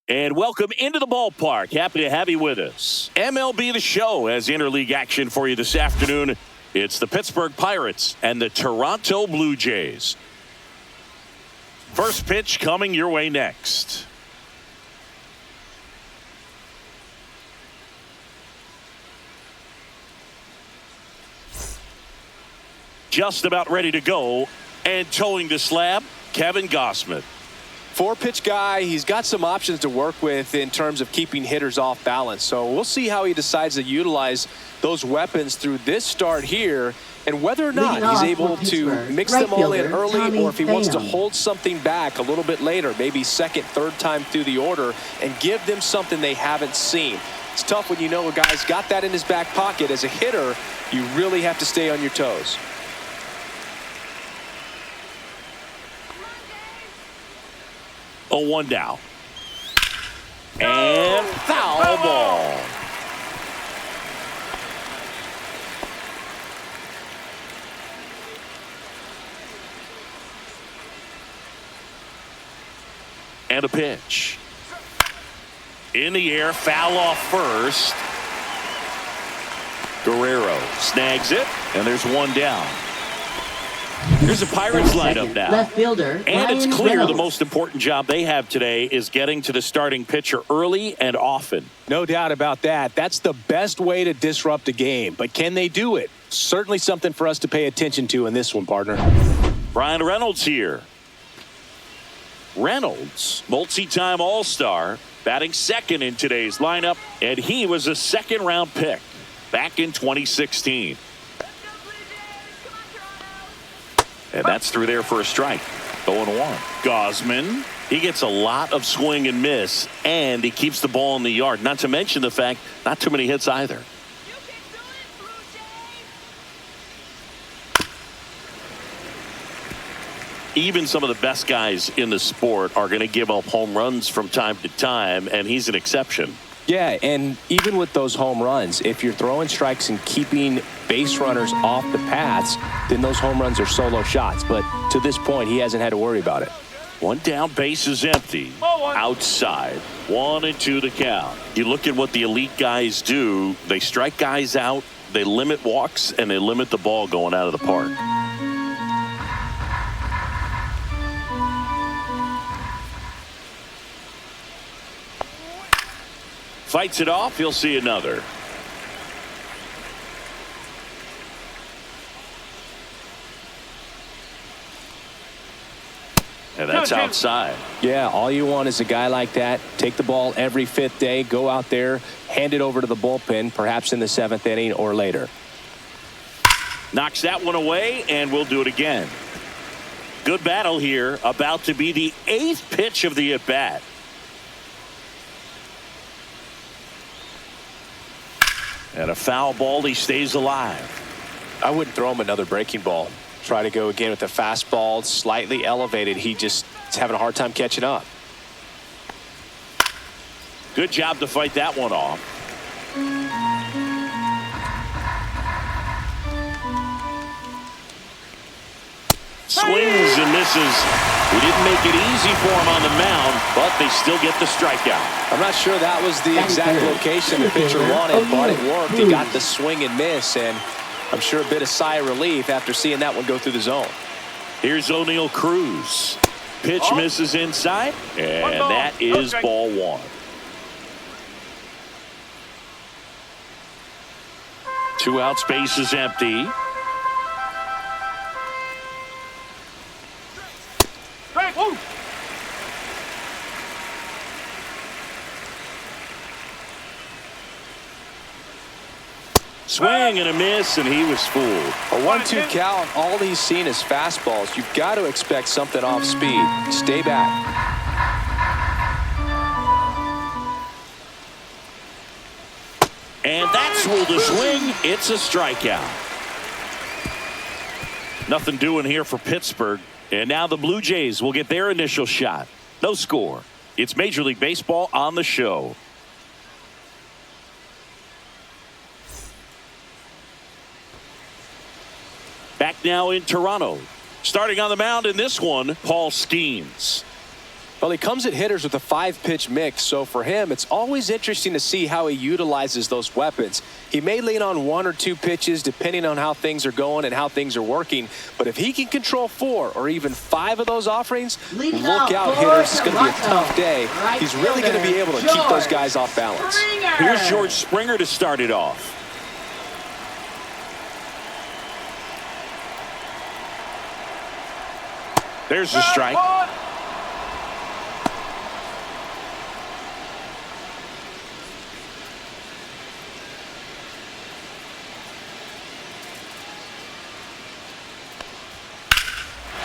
And welcome into the ballpark. Happy to have you with us. MLB The Show has interleague action for you this afternoon. It's the Pittsburgh Pirates and the Toronto Blue Jays. First pitch coming your way next. Just about ready to go. And towing the slab, Kevin Gausman. Four-pitch guy, he's got some options to work with in terms of keeping hitters off balance. So we'll see how he decides to utilize those weapons through this start here and whether or not he's able to mix them all in early or if he wants to hold something back a little bit later, maybe second, third time through the order and give them something they haven't seen. It's tough when you know a guy's got that in his back pocket. As a hitter, you really have to stay on your toes. Oh, 1 down. And foul ball. And a pitch. In the air, foul off first. Guerrero snags it, and there's 1 down. Here's the Pirates lineup now. Left fielder, and it's Ryan clear Reynolds. the most important job they have today is getting to the starting pitcher early and often. No doubt about that. That's the best way to disrupt a game. But can they do it? Certainly something for us to pay attention to in this one, partner. Ryan Reynolds here. Reynolds, multi-time All-Star, batting second in today's lineup, and he was a second-round pick back in 2016. And that's through there for a strike. 0-1. Gausman, he gets a lot of swing and miss, and he keeps the ball in the yard. Not to mention the fact, not too many hits either. Even some of the best guys in the sport are going to give up home runs from time to time, and he's an exception. Yeah, and even with those home runs, if you're throwing strikes and keeping base runners off the paths, then those home runs are solo shots. But to this point, he hasn't had to worry about it. 1 down, base is empty. Outside. 1-2 the count. You look at what the elite guys do. They strike guys out, they limit walks, and they limit the ball going out of the park. Fights it off. He'll see another. And that's outside. Yeah, all you want is a guy like that. Take the ball every 5th day. Go out there. Hand it over to the bullpen, perhaps in the 7th inning or later. Knocks that one away, and we'll do it again. Good battle here. About to be the 8th pitch of the at-bat. And a foul ball. He stays alive. I wouldn't throw him another breaking ball. Try to go again with the fastball, slightly elevated. He just is having a hard time catching up. Good job to fight that one off. Swings and misses. We didn't make it easy for him on the mound, but they still get the strikeout. I'm not sure that was the exact location the pitcher wanted, but it worked. He got the swing and miss, and I'm sure a bit of sigh of relief after seeing that one go through the zone. Here's O'Neal Cruz. Pitch misses inside, and that is ball 1. 2 out, space is empty. Swing and a miss, and he was fooled. A 1-2 count, all he's seen is fastballs. You've got to expect something off speed. Stay back. And that's ruled a swing. It's a strikeout. Nothing doing here for Pittsburgh. And now the Blue Jays will get their initial shot. No score. It's Major League Baseball on the show. Back now in Toronto. Starting on the mound in this one, Paul Skeens. Well, he comes at hitters with a 5-pitch mix, so for him, it's always interesting to see how he utilizes those weapons. He may lean on 1 or 2 pitches depending on how things are going and how things are working, but if he can control 4 or even 5 of those offerings, look out, hitters. It's going to be a tough day. He's really going to be able to keep those guys off balance. Here's George Springer to start it off. There's the strike.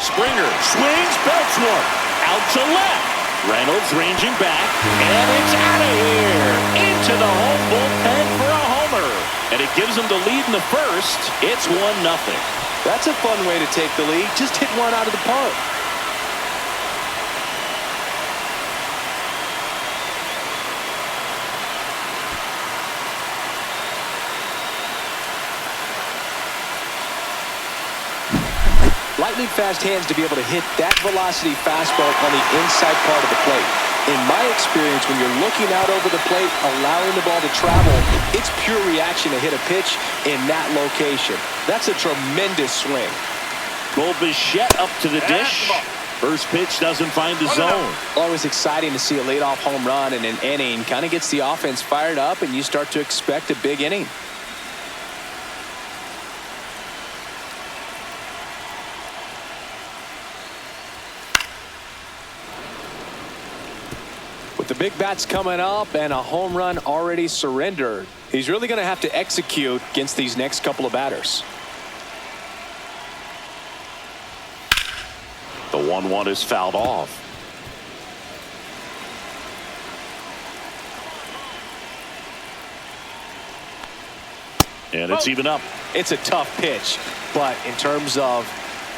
Springer swings, belts one. Out to left. Reynolds ranging back, and it's out of here. Into the home bullpen for a homer. And it gives them the lead in the first. It's 1-0. That's a fun way to take the lead. Just hit one out of the park. Lightning fast hands to be able to hit that velocity fastball on the inside part of the plate. In my experience, when you're looking out over the plate, allowing the ball to travel, it's pure reaction to hit a pitch in that location. That's a tremendous swing. Bo Bichette up to the dish. First pitch doesn't find the zone. Always exciting to see a leadoff home run in an inning. Kind of gets the offense fired up, and you start to expect a big inning. With the big bats coming up and a home run already surrendered, he's really going to have to execute against these next couple of batters. The 1-1 is fouled off. And it's even up. It's a tough pitch, but in terms of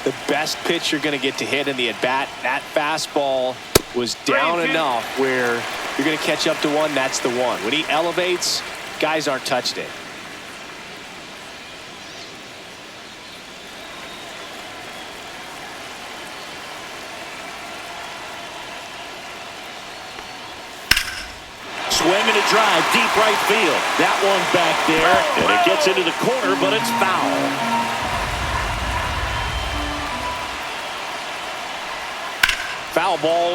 the best pitch you're going to get to hit in the at-bat, that fastball was down enough where you're going to catch up to one. That's the one. When he elevates, guys aren't touched it. Swing and a drive, deep right field. That one back there, and it gets into the corner, but it's foul. Foul ball.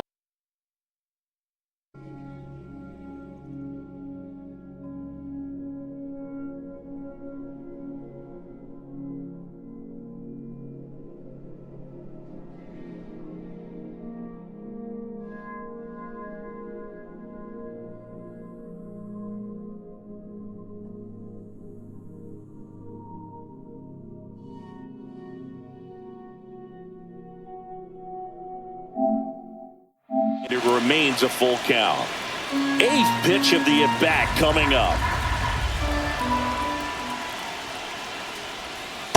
It remains a full count. 8th pitch of the at-bat coming up.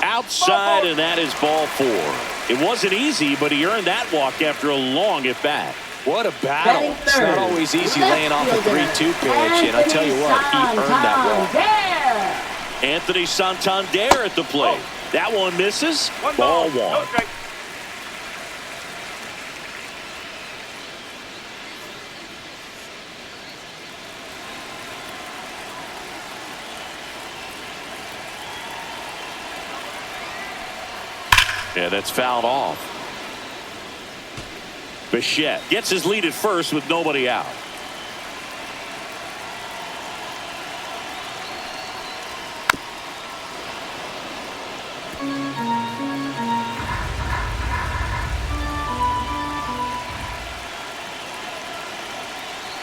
Outside, and that is ball 4. It wasn't easy, but he earned that walk after a long at-bat. What a battle. It's not always easy laying off a 3-2 pitch, and I tell you what, he earned that walk. Anthony Santander at the plate. That one misses. Ball 1. Yeah, that's fouled off. Bichette gets his lead at first with nobody out.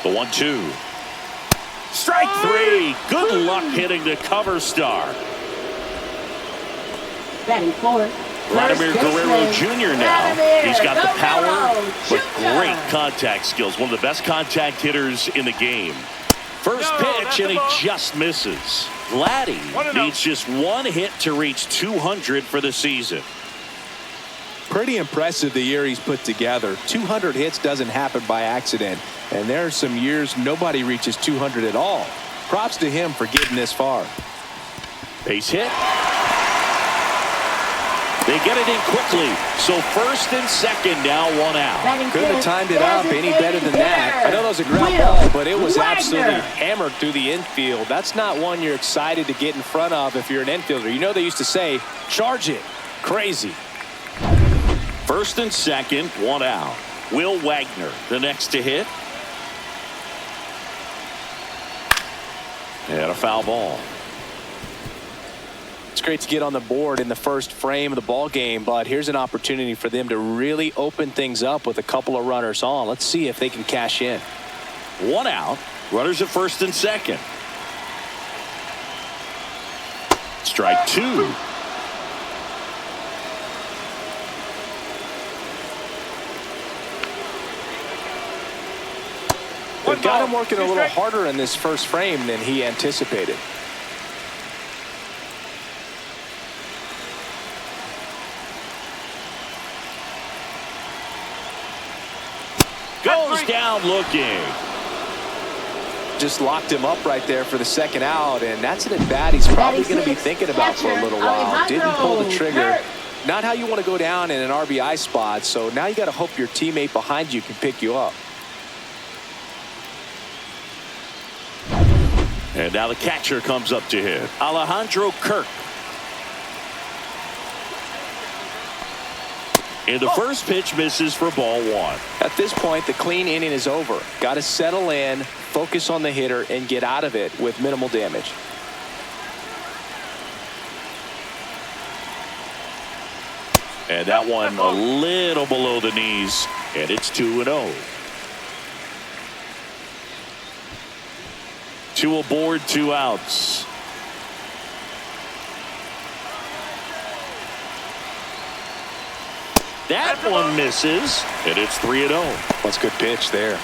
The 1-2. Strike 3. Good luck hitting the cover star. Batting fourth. Vladimir Guerrero Jr. now. He's got the power, but great contact skills. One of the best contact hitters in the game. First pitch, and he just misses. Vladdy needs just one hit to reach 200 for the season. Pretty impressive the year he's put together. 200 hits doesn't happen by accident. And there are some years nobody reaches 200 at all. Props to him for getting this far. Base hit. They get it in quickly. So first and second, now one out. Couldn't have timed it up any better than that. I know that was a ground ball, but it was absolutely hammered through the infield. That's not one you're excited to get in front of if you're an infielder. You know they used to say, charge it. Crazy. First and second, one out. Will Wagner, the next to hit. And a foul ball. It's great to get on the board in the first frame of the ball game, but here's an opportunity for them to really open things up with a couple of runners on. Let's see if they can cash in. One out. Runners at first and second. Strike two. They've got him working a little harder in this first frame than he anticipated. Goes down looking. Just locked him up right there for the second out, and that's an at-bat he's probably going to be thinking about for a little while. Didn't pull the trigger. Not how you want to go down in an RBI spot, so now you got to hope your teammate behind you can pick you up. And now the catcher comes up to hit. Alejandro Kirk. And the first pitch misses for ball one. At this point, the clean inning is over. Got to settle in, focus on the hitter, and get out of it with minimal damage. And that one a little below the knees, and it's 2-0. Two aboard, two outs. That one misses, and it's 3-0. That's a good pitch there.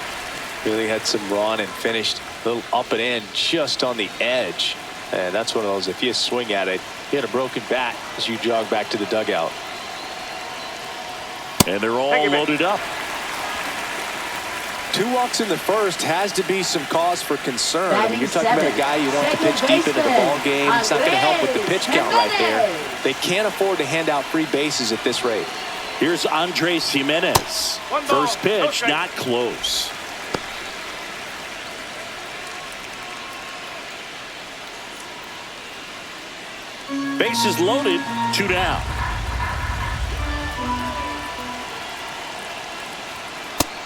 Really had some run and finished a little up and in just on the edge. And that's one of those, if you swing at it, you had a broken bat as you jog back to the dugout. And they're all loaded up. 2 walks in the first has to be some cause for concern. I mean, you're talking about a guy you want to pitch deep into the ball game. It's not going to help with the pitch count right there. They can't afford to hand out free bases at this rate. Here's Andres Jimenez. First pitch, not close. Bases loaded, 2 down.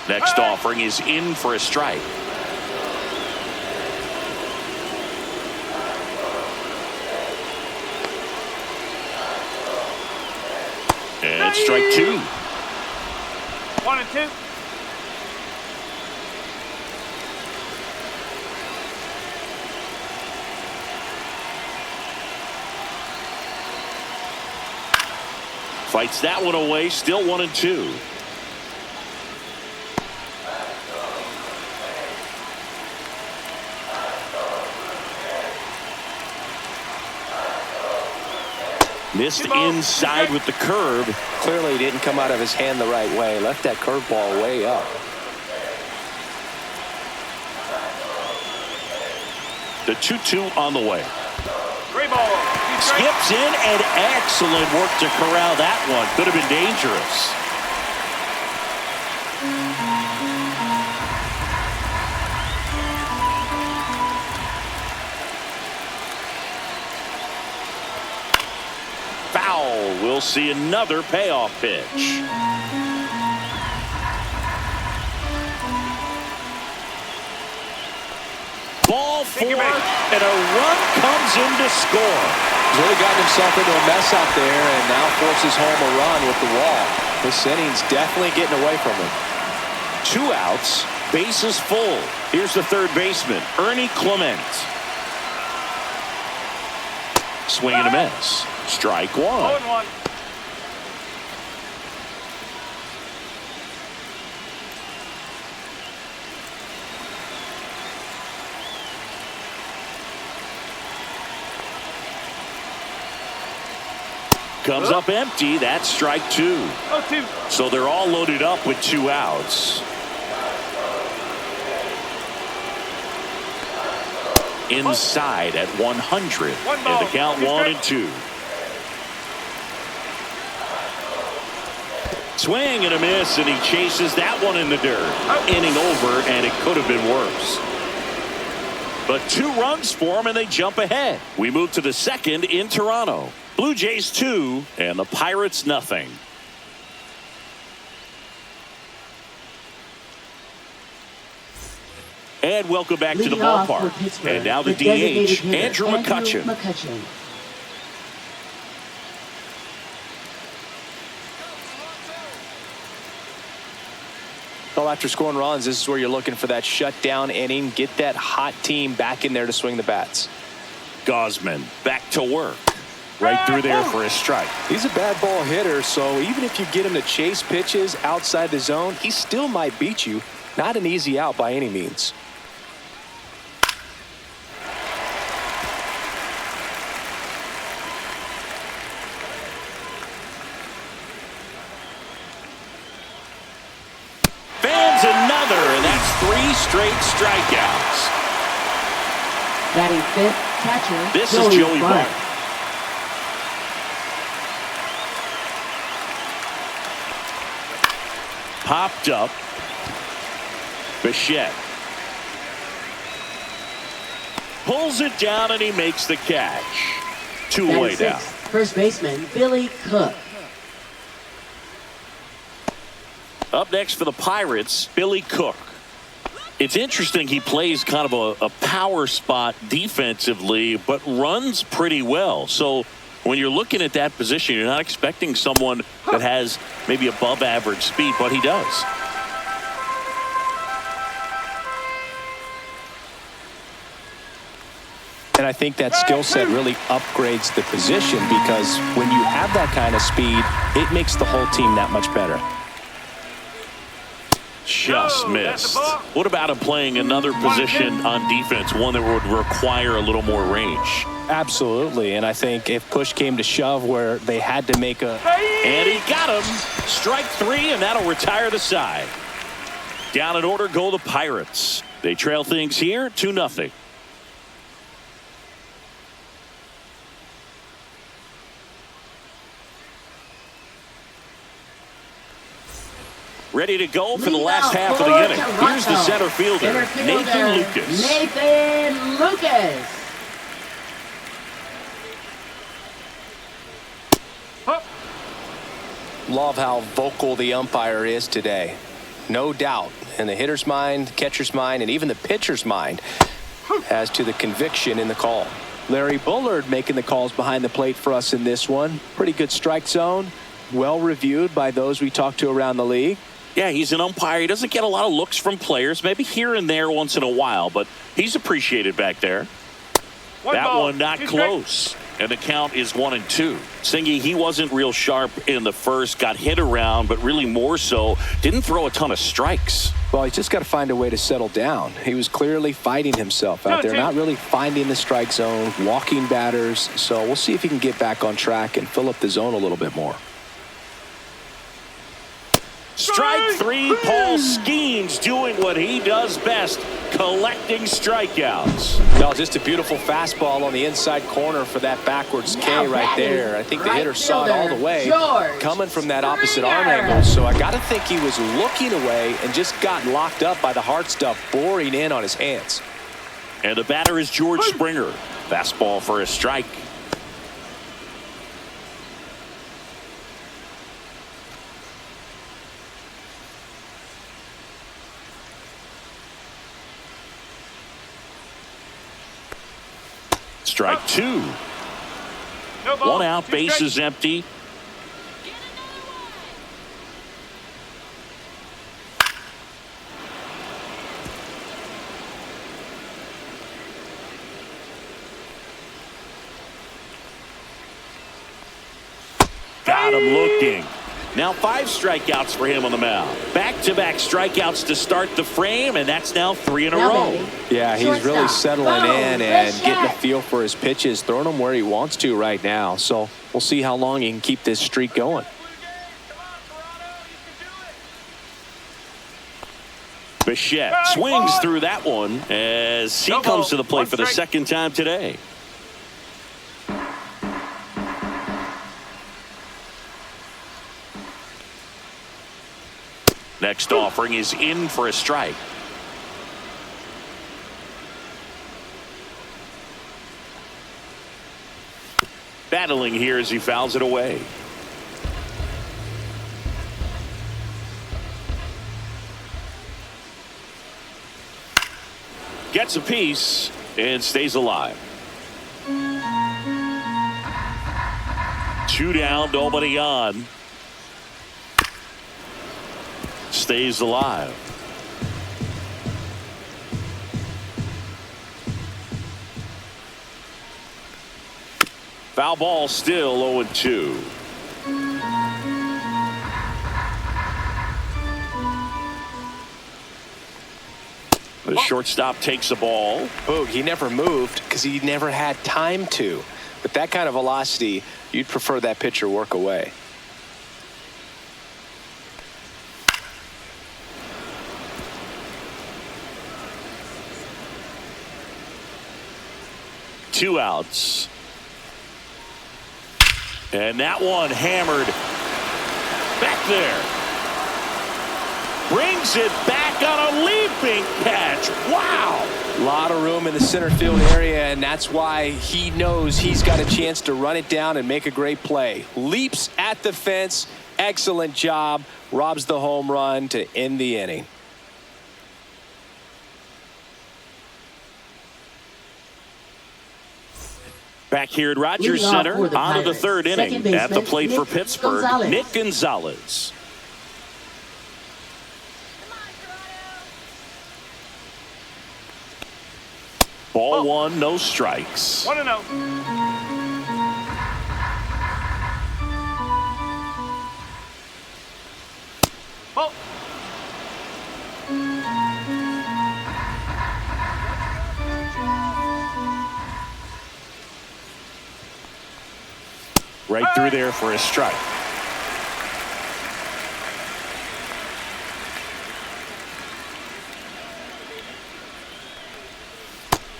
Next offering is in for a strike. And it's strike 2. 1 and 2. Fights that one away, still 1 and 2. Missed inside with the curve. Clearly didn't come out of his hand the right way. Left that curveball way up. The 2-2 on the way. Great ball. Skips in, and excellent work to corral that one. Could have been dangerous. Foul. We'll see another payoff pitch. Ball 4, and a run comes in to score. He's really gotten himself into a mess out there and now forces home a run with the wall. This inning's definitely getting away from him. 2 outs, bases full. Here's the third baseman, Ernie Clement. Swing and a miss. Strike 1. 0-1. Comes up empty. That's strike 2. 0-2. So they're all loaded up with 2 outs. Inside at 100. And the count 1 and 2. Swing and a miss, and he chases that one in the dirt. Inning over, and it could have been worse. But 2 runs for him, and they jump ahead. We move to the second in Toronto. Blue Jays 2, and the Pirates nothing. And welcome back to the ballpark. And now the DH, Andrew McCutchen. Well, after scoring runs, this is where you're looking for that shutdown inning. Get that hot team back in there to swing the bats. Gosman back to work. Right through there for a strike. He's a bad ball hitter, so even if you get him to chase pitches outside the zone, he still might beat you. Not an easy out by any means. Fans another, and that's 3 straight strikeouts. Batting fifth, catcher. This is Joey Bart. Popped up. Bichette pulls it down, and he makes the catch. 2 away now. First baseman, Billy Cook. Up next for the Pirates, Billy Cook. It's interesting, he plays kind of a power spot defensively, but runs pretty well. So when you're looking at that position, you're not expecting someone that has maybe above average speed, but he does. And I think that skill set really upgrades the position, because when you have that kind of speed, it makes the whole team that much better. Just missed. What about him playing another position on defense, one that would require a little more range? Absolutely, and I think if push came to shove where they had to make a... And he got him. Strike 3, and that'll retire the side. Down in order go the Pirates. They trail things here 2-0. Ready to go for the last half of the inning. Here's the center fielder, Nathan Lucas. Nathan Lucas. Love how vocal the umpire is today. No doubt in the hitter's mind, catcher's mind, and even the pitcher's mind as to the conviction in the call. Larry Bullard making the calls behind the plate for us in this one. Pretty good strike zone. Well reviewed by those we talked to around the league. Yeah, he's an umpire. He doesn't get a lot of looks from players, maybe here and there once in a while, but he's appreciated back there. That one not close, and the count is 1-2. Singy, he wasn't real sharp in the first, got hit around, but really more so, didn't throw a ton of strikes. Well, he's just got to find a way to settle down. He was clearly fighting himself out there, not really finding the strike zone, walking batters. So we'll see if he can get back on track and fill up the zone a little bit more. Strike 3, Paul Skeens doing what he does best, collecting strikeouts. No, just a beautiful fastball on the inside corner for that backwards K right there. I think the hitter saw it all the way, coming from that opposite arm angle. So I got to think he was looking away and just got locked up by the hard stuff boring in on his hands. And the batter is George Springer. Fastball for a strike. Strike 2. 1 out, base is empty. Got him looking. Now 5 strikeouts for him on the mound. Back-to-back strikeouts to start the frame, and that's now 3 in a row. Yeah, he's really settling in and getting a feel for his pitches, throwing them where he wants to right now. So we'll see how long he can keep this streak going. Bichette swings through that one as he comes to the plate for the second time today. Next offering is in for a strike. Battling here as he fouls it away. Gets a piece and stays alive. 2 down, nobody on. Stays alive. Foul ball, still 0-2. The shortstop takes the ball. Boog, he never moved because he never had time to. But that kind of velocity, you'd prefer that pitcher work away. Two outs. And that one hammered back there. Brings it back on a leaping catch. Wow. A lot of room in the center field area, and that's why he knows he's got a chance to run it down and make a great play. Leaps at the fence. Excellent job. Robs the home run to end the inning. Back here at Rogers Center, on to the third inning. At the plate for Pittsburgh, Nick Gonzalez. Ball one, no strikes. 1-0. Ball. Right through there for a strike.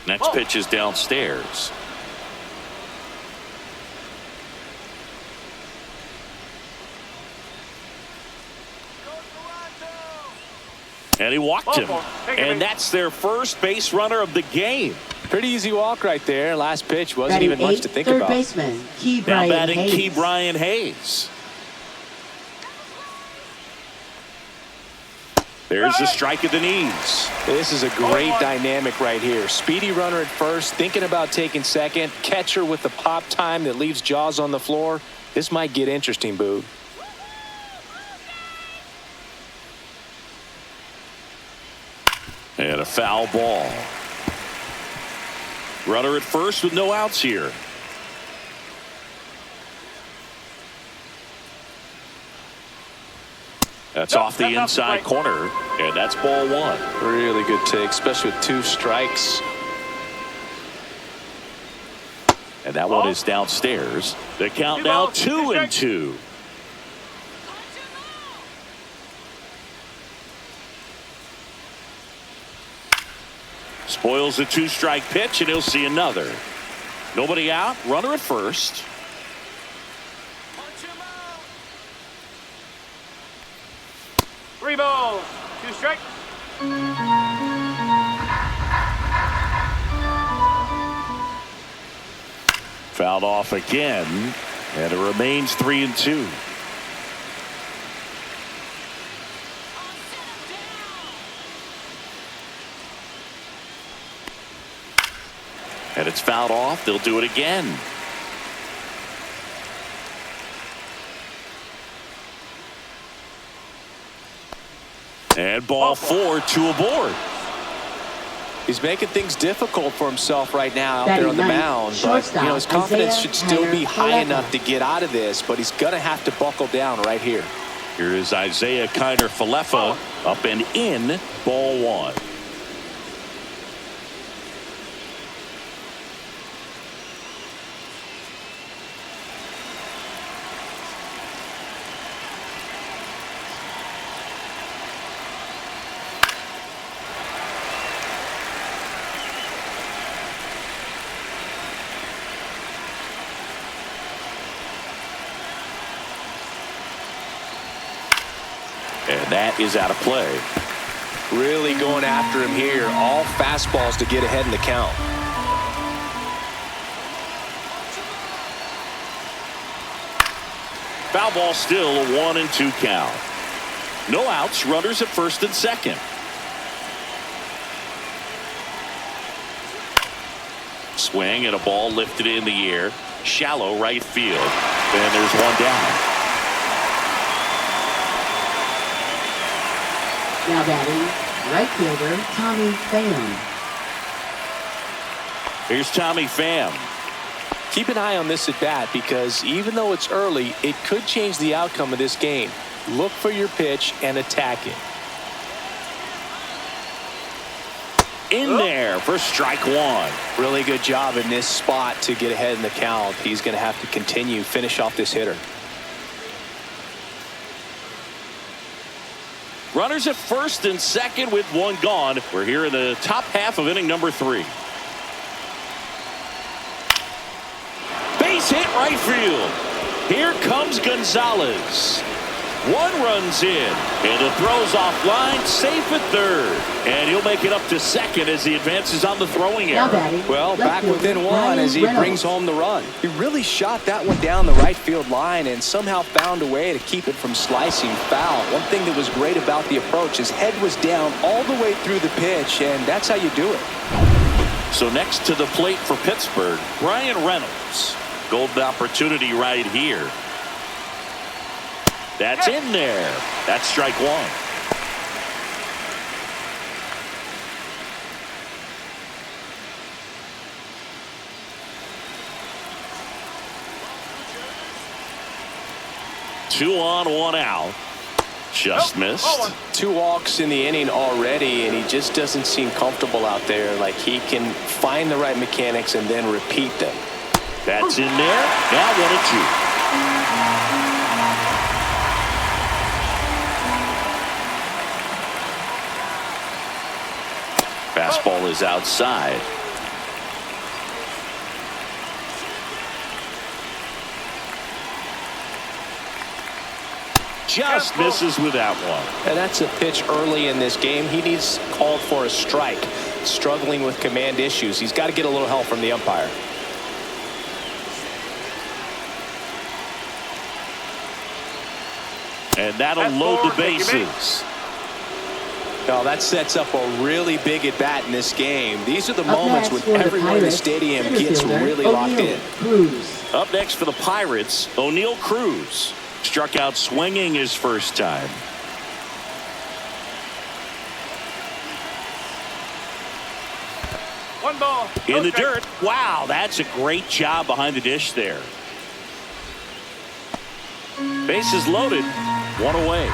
Next pitch is downstairs. And he walked him. And that's their first base runner of the game. Pretty easy walk right there. Last pitch wasn't even much to think third about. Baseman, Now batting Key Brian Hayes. There's the strike at the knees. This is a great dynamic right here. Speedy runner at first, thinking about taking second. Catcher with the pop time that leaves Jaws on the floor. This might get interesting, Boog. And a foul ball. Runner at first with no outs here. That's off the inside corner, and that's ball one. Really good take, especially with 2 strikes. And that one is downstairs. The count now 2-2. Spoils a 2-strike pitch, and he'll see another. Nobody out, runner at first. 3 balls, 2 strikes. Fouled off again, and it remains 3-2. And it's fouled off. They'll do it again. And ball 4, 2 aboard. He's making things difficult for himself right now out there on the mound. But, his confidence should still be high enough to get out of this, but he's going to have to buckle down right here. Here is Isaiah Kiner-Falefa up and in, ball 1. And that is out of play. Really going after him here. All fastballs to get ahead in the count. Foul ball, still a 1-2 count. No outs, runners at first and second. Swing and a ball lifted in the air. Shallow right field. And there's one down. Now batting, right fielder Tommy Pham. Here's Tommy Pham. Keep an eye on this at bat because even though it's early, it could change the outcome of this game. Look for your pitch and attack it. In there for strike one. Really good job in this spot to get ahead in the count. He's going to have to continue, finish off this hitter. Runners at first and second with one gone. We're here in the top half of inning number 3. Base hit right field. Here comes Gonzalez. One runs in, and it throws off line, safe at third. And he'll make it up to second as he advances on the throwing error. Well, back within one as he brings home the run. He really shot that one down the right field line and somehow found a way to keep it from slicing foul. One thing that was great about the approach, his head was down all the way through the pitch, and that's how you do it. So next to the plate for Pittsburgh, Brian Reynolds. Golden opportunity right here. That's in there. That's strike one. Two on, one out. Just missed. 2 walks in the inning already, and he just doesn't seem comfortable out there. Like he can find the right mechanics and then repeat them. That's in there. Now 1-2. Fastball is outside. Just misses with that one. And that's a pitch early in this game. He needs called for a strike. Struggling with command issues. He's got to get a little help from the umpire. And that'll load the bases. No, that sets up a really big at bat in this game. These are the moments when everyone in the stadium gets really locked in. Up next for the Pirates, O'Neal Cruz. Struck out swinging his first time. One ball. In the dirt. Wow, that's a great job behind the dish there. Bases loaded. One away.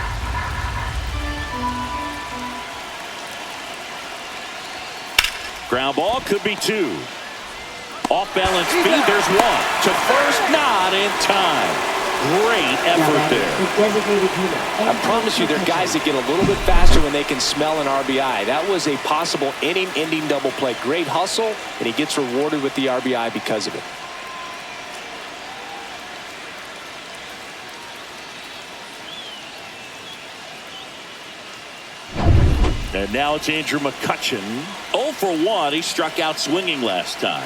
Ground ball, could be 2. Off balance feed, there's one. To first, not in time. Great effort there. I promise you, there are guys that get a little bit faster when they can smell an RBI. That was a possible inning-ending double play. Great hustle, and he gets rewarded with the RBI because of it. And now it's Andrew McCutchen. 0 for 1. He struck out swinging last time.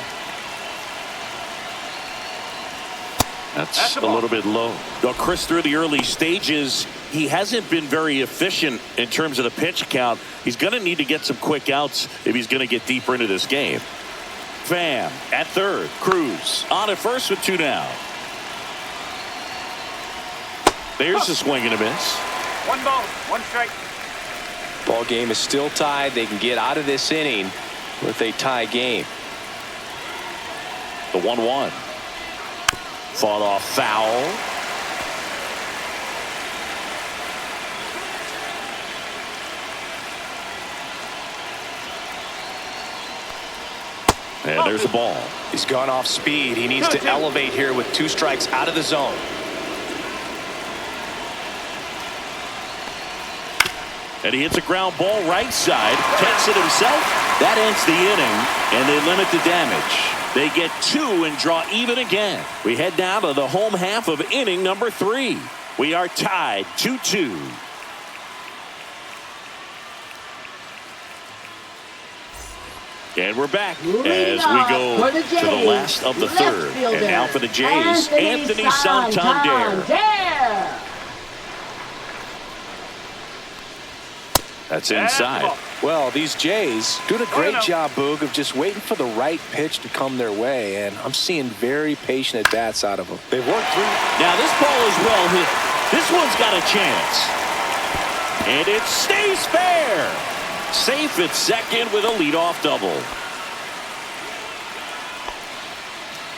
That's a little bit low. Though Chris, through the early stages, he hasn't been very efficient in terms of the pitch count. He's going to need to get some quick outs if he's going to get deeper into this game. Pham at third. Cruz on at first with 2 down. There's a swing and a miss. 1 ball, 1 strike. Ball game is still tied. They can get out of this inning with a tie game. The 1-1. Fought off foul. And there's the ball. He's gone off speed. He needs to elevate here with 2 strikes out of the zone. And he hits a ground ball right side. Takes it himself. That ends the inning, and they limit the damage. They get 2 and draw even again. We head down to the home half of inning number 3. We are tied 2-2. And we're back Leading as we off go for the to the Jays, last of the left third. fielder, And now for the Jays, Anthony Santander. That's inside. Well, these Jays doing a great job, Boog, of just waiting for the right pitch to come their way, and I'm seeing very patient at-bats out of them. They've worked through. Now this ball is well hit. This one's got a chance. And it stays fair. Safe at second with a leadoff double.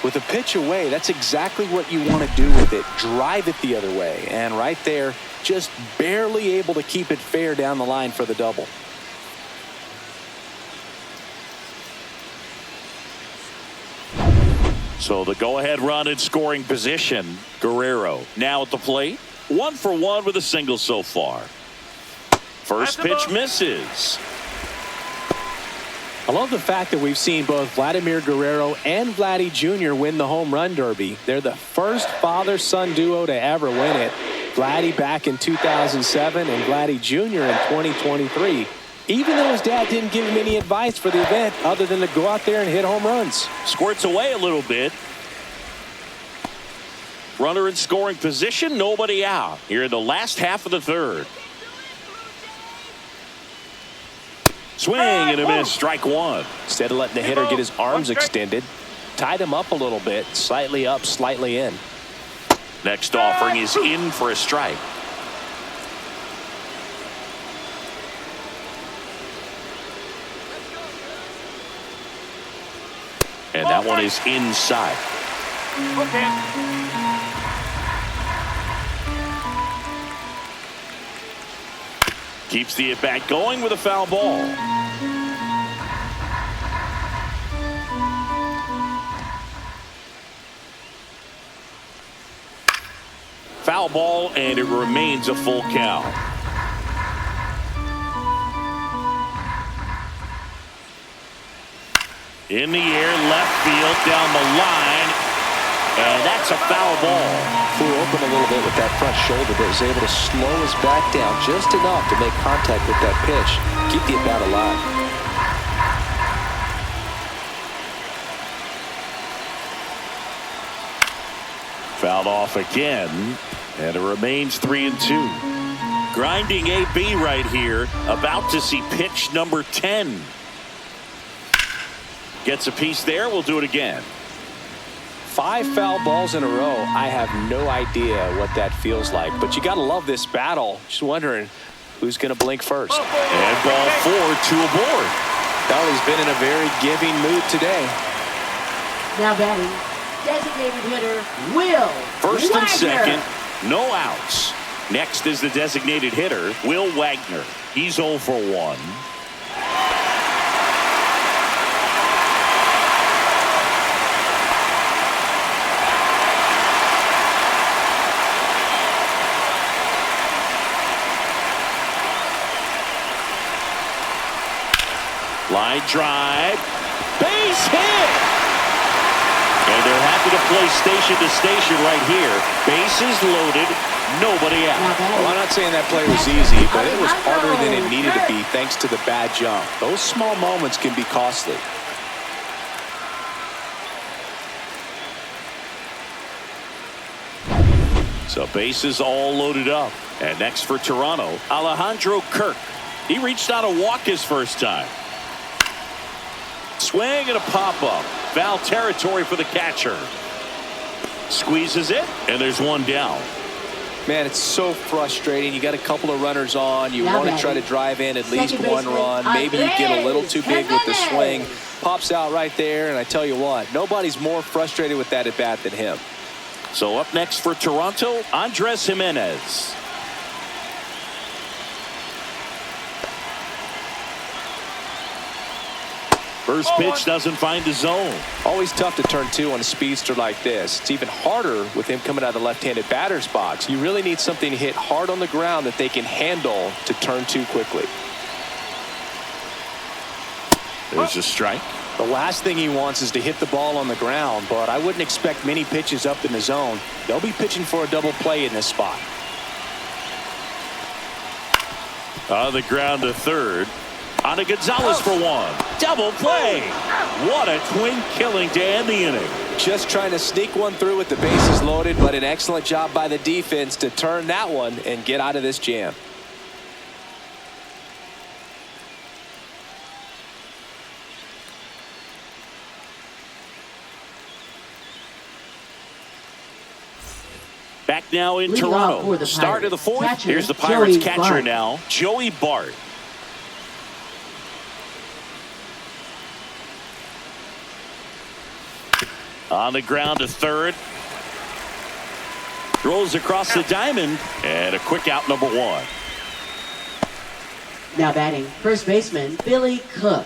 With a pitch away, that's exactly what you want to do with it. Drive it the other way. And right there, just barely able to keep it fair down the line for the double. So the go-ahead run in scoring position. Guerrero now at the plate. 1 for 1 with a single so far. First pitch misses. I love the fact that we've seen both Vladimir Guerrero and Vladdy Jr. win the home run derby. They're the first father-son duo to ever win it. Vladdy back in 2007 and Vladdy Jr. in 2023. Even though his dad didn't give him any advice for the event other than to go out there and hit home runs. Squirts away a little bit. Runner in scoring position, nobody out. Here in the last half of the third. Swing and a miss, strike one. Instead of letting the hitter get his arms extended, tied him up a little bit, slightly up, slightly in. Next offering is in for a strike. And that one is inside. Keeps the at-bat going with a foul ball. Foul ball, and it remains a full count. In the air, left field, down the line, and that's a foul ball. Flew open a little bit with that front shoulder, but was able to slow his back down just enough to make contact with that pitch. Keep the at-bat alive. Fouled off again, and it remains 3-2. Grinding AB right here, about to see pitch number 10. Gets a piece there, we'll do it again. 5 foul balls in a row. I have no idea what that feels like, but you got to love this battle. Just wondering who's going to blink first. And ball 4, 2 aboard. Well, he's been in a very giving mood today. Now batting, designated hitter Will First and Wagner. second, no outs. Next is the designated hitter, Will Wagner. He's 0 for 1. Line drive, base hit, and they're happy to play station to station right here. Bases loaded, nobody out. Well, I'm not saying that play was easy, but it was harder than it needed to be thanks to the bad jump. Those small moments can be costly. So bases all loaded up. And next for Toronto, Alejandro Kirk. He reached out a walk his first time. Swing and a pop-up. Foul territory for the catcher. Squeezes it, and there's one down. Man, it's so frustrating. You got a couple of runners on. You want to try to drive in at least one run. Maybe you get a little too big with the swing. Pops out right there, and I tell you what, nobody's more frustrated with that at-bat than him. So up next for Toronto, Andres Jimenez. First pitch doesn't find the zone. Always tough to turn 2 on a speedster like this. It's even harder with him coming out of the left-handed batter's box. You really need something to hit hard on the ground that they can handle to turn 2 quickly. There's a strike. The last thing he wants is to hit the ball on the ground, but I wouldn't expect many pitches up in the zone. They'll be pitching for a double play in this spot. On the ground to third. On to Gonzalez for one. Double play. What a twin killing to end the inning. Just trying to sneak one through with the bases loaded, but an excellent job by the defense to turn that one and get out of this jam. Back now in Leading off for Toronto. the Start of the Pirates. fourth. Catcher, Here's the Pirates Joey catcher Bart. now, Joey Bart. On the ground to third. Throws across the diamond. And a quick out, number one. Now batting, first baseman Billy Cook.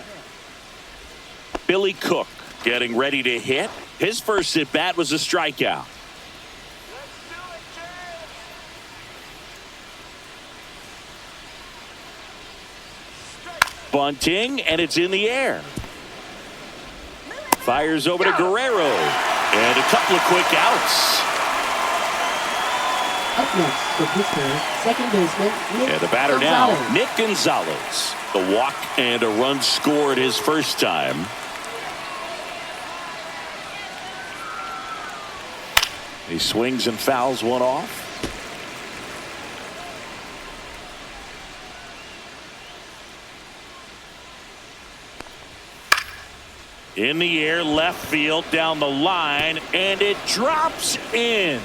Billy Cook getting ready to hit. His first at bat was a strikeout. Bunting, and it's in the air. Fires over to Guerrero. And a couple of quick outs. Up next for Pittsburgh, second baseman Nick And the batter Gonzalez. now, Nick Gonzalez. The walk and a run scored his first time. He swings and fouls one off. In the air, left field, down the line, and it drops in.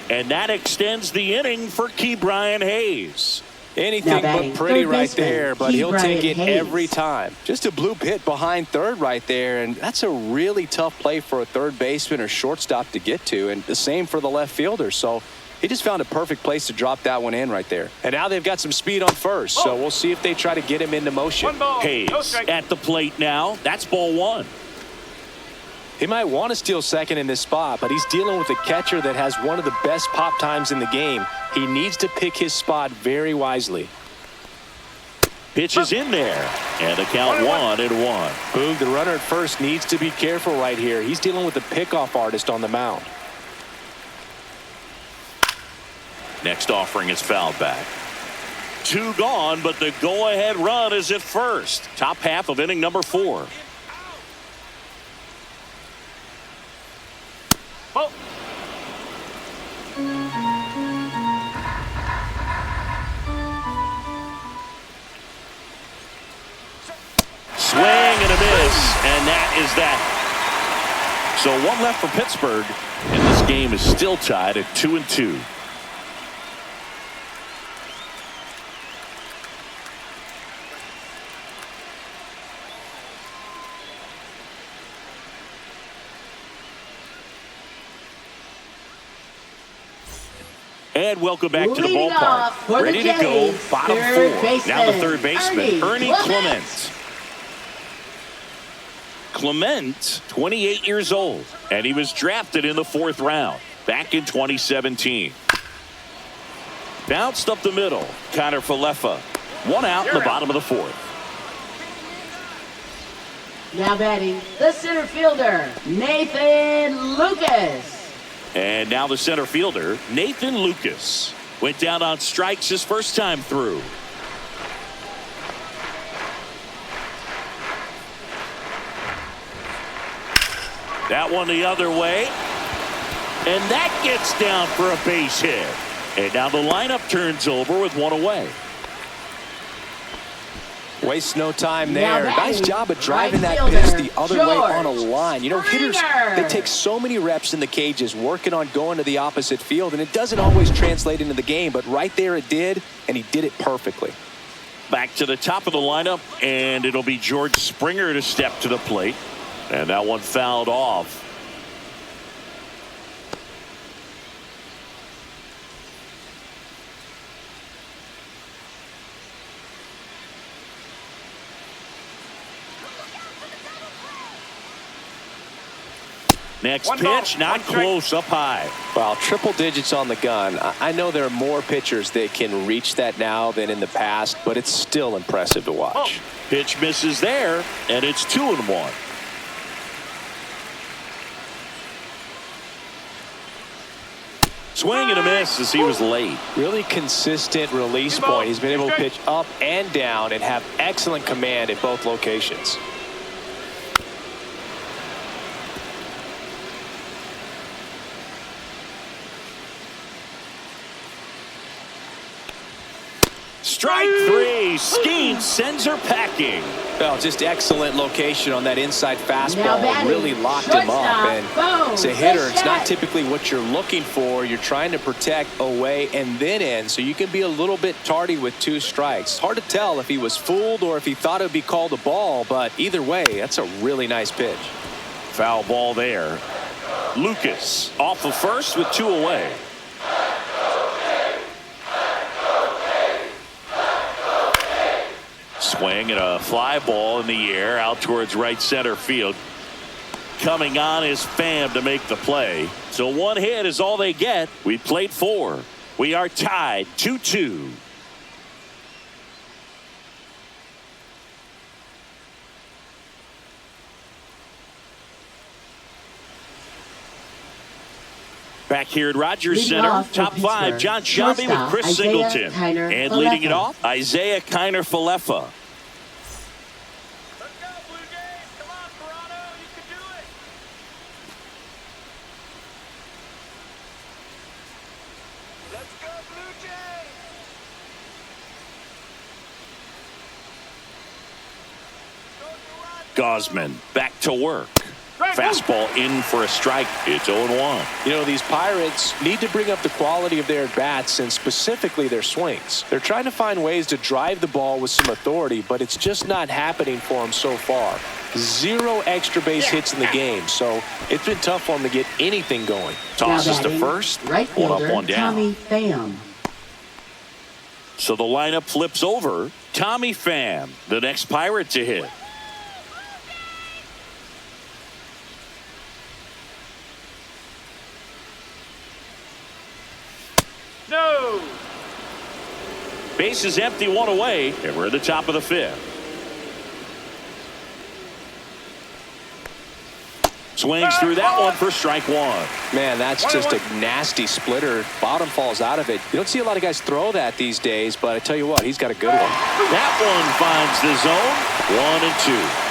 And that extends the inning for Ke'Bryan Hayes. Anything but pretty right there, but he'll take it Hayes. every time. Just a bloop hit behind third right there, and that's a really tough play for a third baseman or shortstop to get to, and the same for the left fielder. So he just found a perfect place to drop that one in right there. And now they've got some speed on first, so we'll see if they try to get him into motion. 1 ball, Hayes no strike. at the plate now. That's ball one. He might want to steal second in this spot, but he's dealing with a catcher that has one of the best pop times in the game. He needs to pick his spot very wisely. Pitch is in there, and the count 1-1. Boog, the runner at first needs to be careful right here. He's dealing with a pickoff artist on the mound. Next offering is fouled back. 2 gone, but the go-ahead run is at first. Top half of inning number 4. Oh. Swing and a miss, and that is that. So one left for Pittsburgh, and this game is still tied at 2-2. And welcome back to the Leading ballpark. off for the Ready to go, Jays, bottom third 4. baseman, Now the third baseman, Ernie Ernie Clement. Clement, 28 years old, and he was drafted in the 4th round back in 2017. Bounced up the middle, Connor Falefa. 1 out in the bottom of the 4th. Now batting, the center fielder Nathan Lucas. And now the center fielder, Nathan Lucas. Went down on strikes his first time through. That one the other way. And that gets down for a base hit. And now the lineup turns over with 1 away. Waste no time Now there. batting, Nice job of driving right that pitch fielder, the other way on a George line. You know, hitters, Springer. they take so many reps in the cages working on going to the opposite field, and it doesn't always translate into the game, but right there it did, and he did it perfectly. Back to the top of the lineup, and it'll be George Springer to step to the plate. And that one fouled off. Next 1 ball, pitch, not 1 strike. close, up high. Well, triple digits on the gun. I know there are more pitchers that can reach that now than in the past, but it's still impressive to watch. Pitch misses there, and it's 2-1. Swing and a miss as he was late. Really consistent release point. He's been able to pitch up and down and have excellent command at both locations. Strike three. Skeen sends her packing. Well, just excellent location on that inside Now fastball. batting, Really locked him up. shortstop, And Bo as a hitter, it's not Bichette. typically what you're looking for. You're trying to protect away and then in, so you can be a little bit tardy with 2 strikes. Hard to tell if he was fooled or if he thought it would be called a ball, but either way, that's a really nice pitch. Foul ball there. Lucas off of first with 2 away. Swing and a fly ball in the air out towards right center field. Coming on is Pham to make the play. So 1 hit is all they get. We played 4. We are tied 2-2. Back here at Rogers Leading Center, off for top 5, Pittsburgh, John Shelby with shortstop, Chris Isaiah Singleton. Kiner And leading it Falefa. off, Isaiah Kiner-Falefa. Let's go, Blue Jays. Come on, Toronto. You can do it. Let's go, Blue Jays. Go, Toronto. Gosman back to work. Fastball in for a strike. It's 0-1. You know, these Pirates need to bring up the quality of their bats and specifically their swings. They're trying to find ways to drive the ball with some authority, but it's just not happening for them so far. 0 extra base hits in the game, so it's been tough for them to get anything going. Tosses Now to batting, first. right 1 up, fielder, 1 down. Tommy Pham. So the lineup flips over. Tommy Pham, the next Pirate to hit. No. Base is empty, 1 away, and we're at the top of the 5th. Swings through that one for strike 1. Man, that's just a nasty splitter. Bottom falls out of it. You don't see a lot of guys throw that these days, but I tell you what, he's got a good one. That one finds the zone. 1 and 2.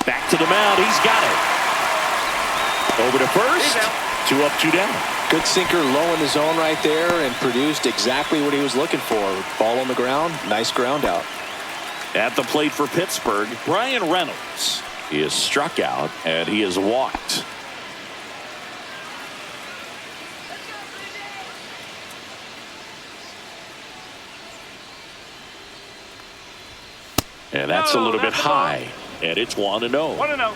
Back to the mound. He's got it. Over to first. 2 up, 2 down. Good sinker low in the zone right there and produced exactly what he was looking for. Ball on the ground, nice ground out. At the plate for Pittsburgh, Brian Reynolds. He is struck out and he is walked. And that's a little bit high. And it's 1-0. 1-0.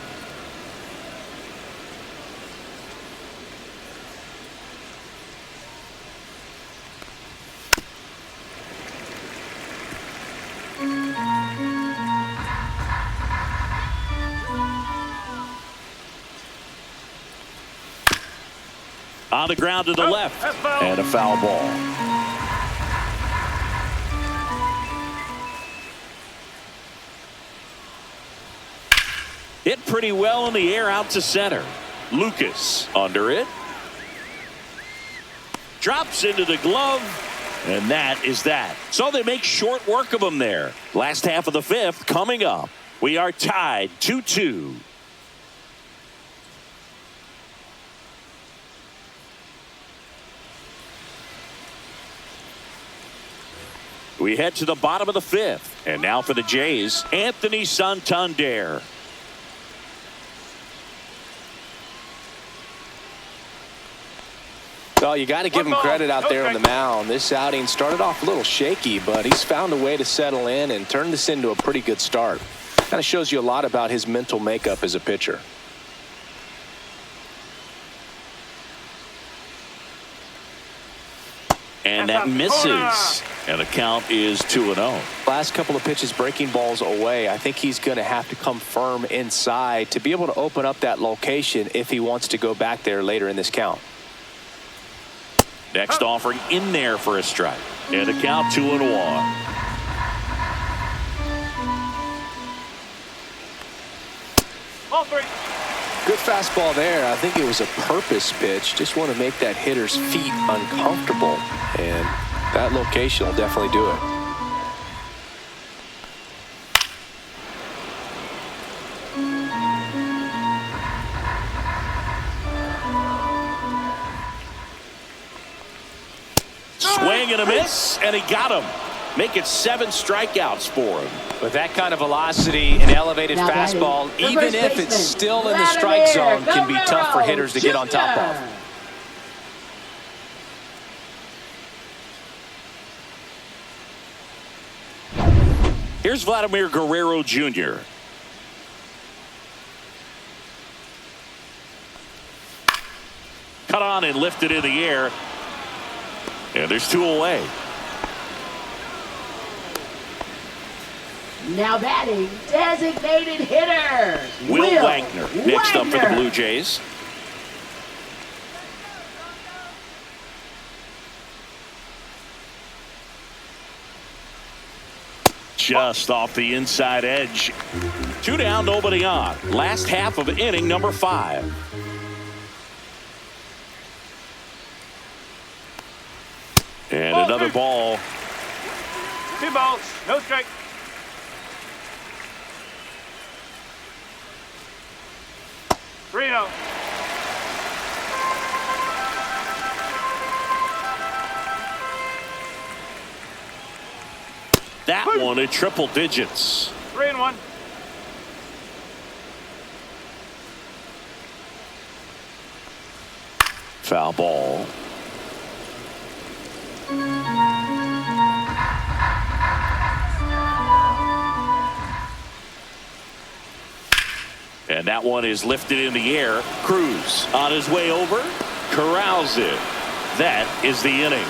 On the ground to the left. And a foul ball. Hit pretty well in the air out to center. Lucas under it. Drops into the glove. And that is that. So they make short work of him there. Last half of the 5th coming up. We are tied 2-2. We head to the bottom of the 5th. And now for the Jays, Anthony Santander. Well, you got to give him credit out there on the mound. This outing started off a little shaky, but he's found a way to settle in and turn this into a pretty good start. Kind of shows you a lot about his mental makeup as a pitcher. And that misses. And the count is 2-0. Last couple of pitches breaking balls away. I think he's going to have to come firm inside to be able to open up that location if he wants to go back there later in this count. Next offering in there for a strike. And the count 2-1. Ball 3. Good fastball there. I think it was a purpose pitch. Just want to make that hitter's feet uncomfortable. And that location will definitely do it. Swing and a miss, and he got him. Make it 7 strikeouts for him. With that kind of velocity and elevated Now fastball, batting, the even first if it's baseman, still in the strike zone, can be tough for hitters to get on top of. Here's Vladimir Guerrero Jr. Cut on and lifted in the air. And there's 2 away. Now batting, designated hitter, Will Wagner next up for the Blue Jays. Just off the inside edge. 2 down, nobody on. Last half of inning number 5. And another ball. 2 balls. No strike. Reno. That one at triple digits. 3-1. Foul ball. And that one is lifted in the air. Cruz on his way over. Corrals it. That is the inning.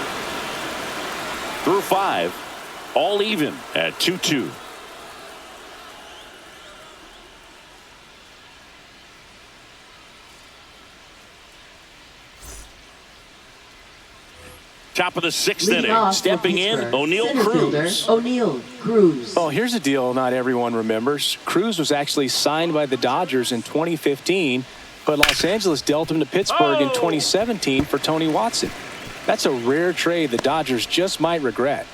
Through 5. All even at 2-2. Top of the 6th Leading inning. off for Stepping in, Pittsburgh, O'Neal center fielder, Cruz. O'Neal Cruz. Oh, here's a deal not everyone remembers. Cruz was actually signed by the Dodgers in 2015, but Los Angeles dealt him to Pittsburgh in 2017 for Tony Watson. That's a rare trade the Dodgers just might regret.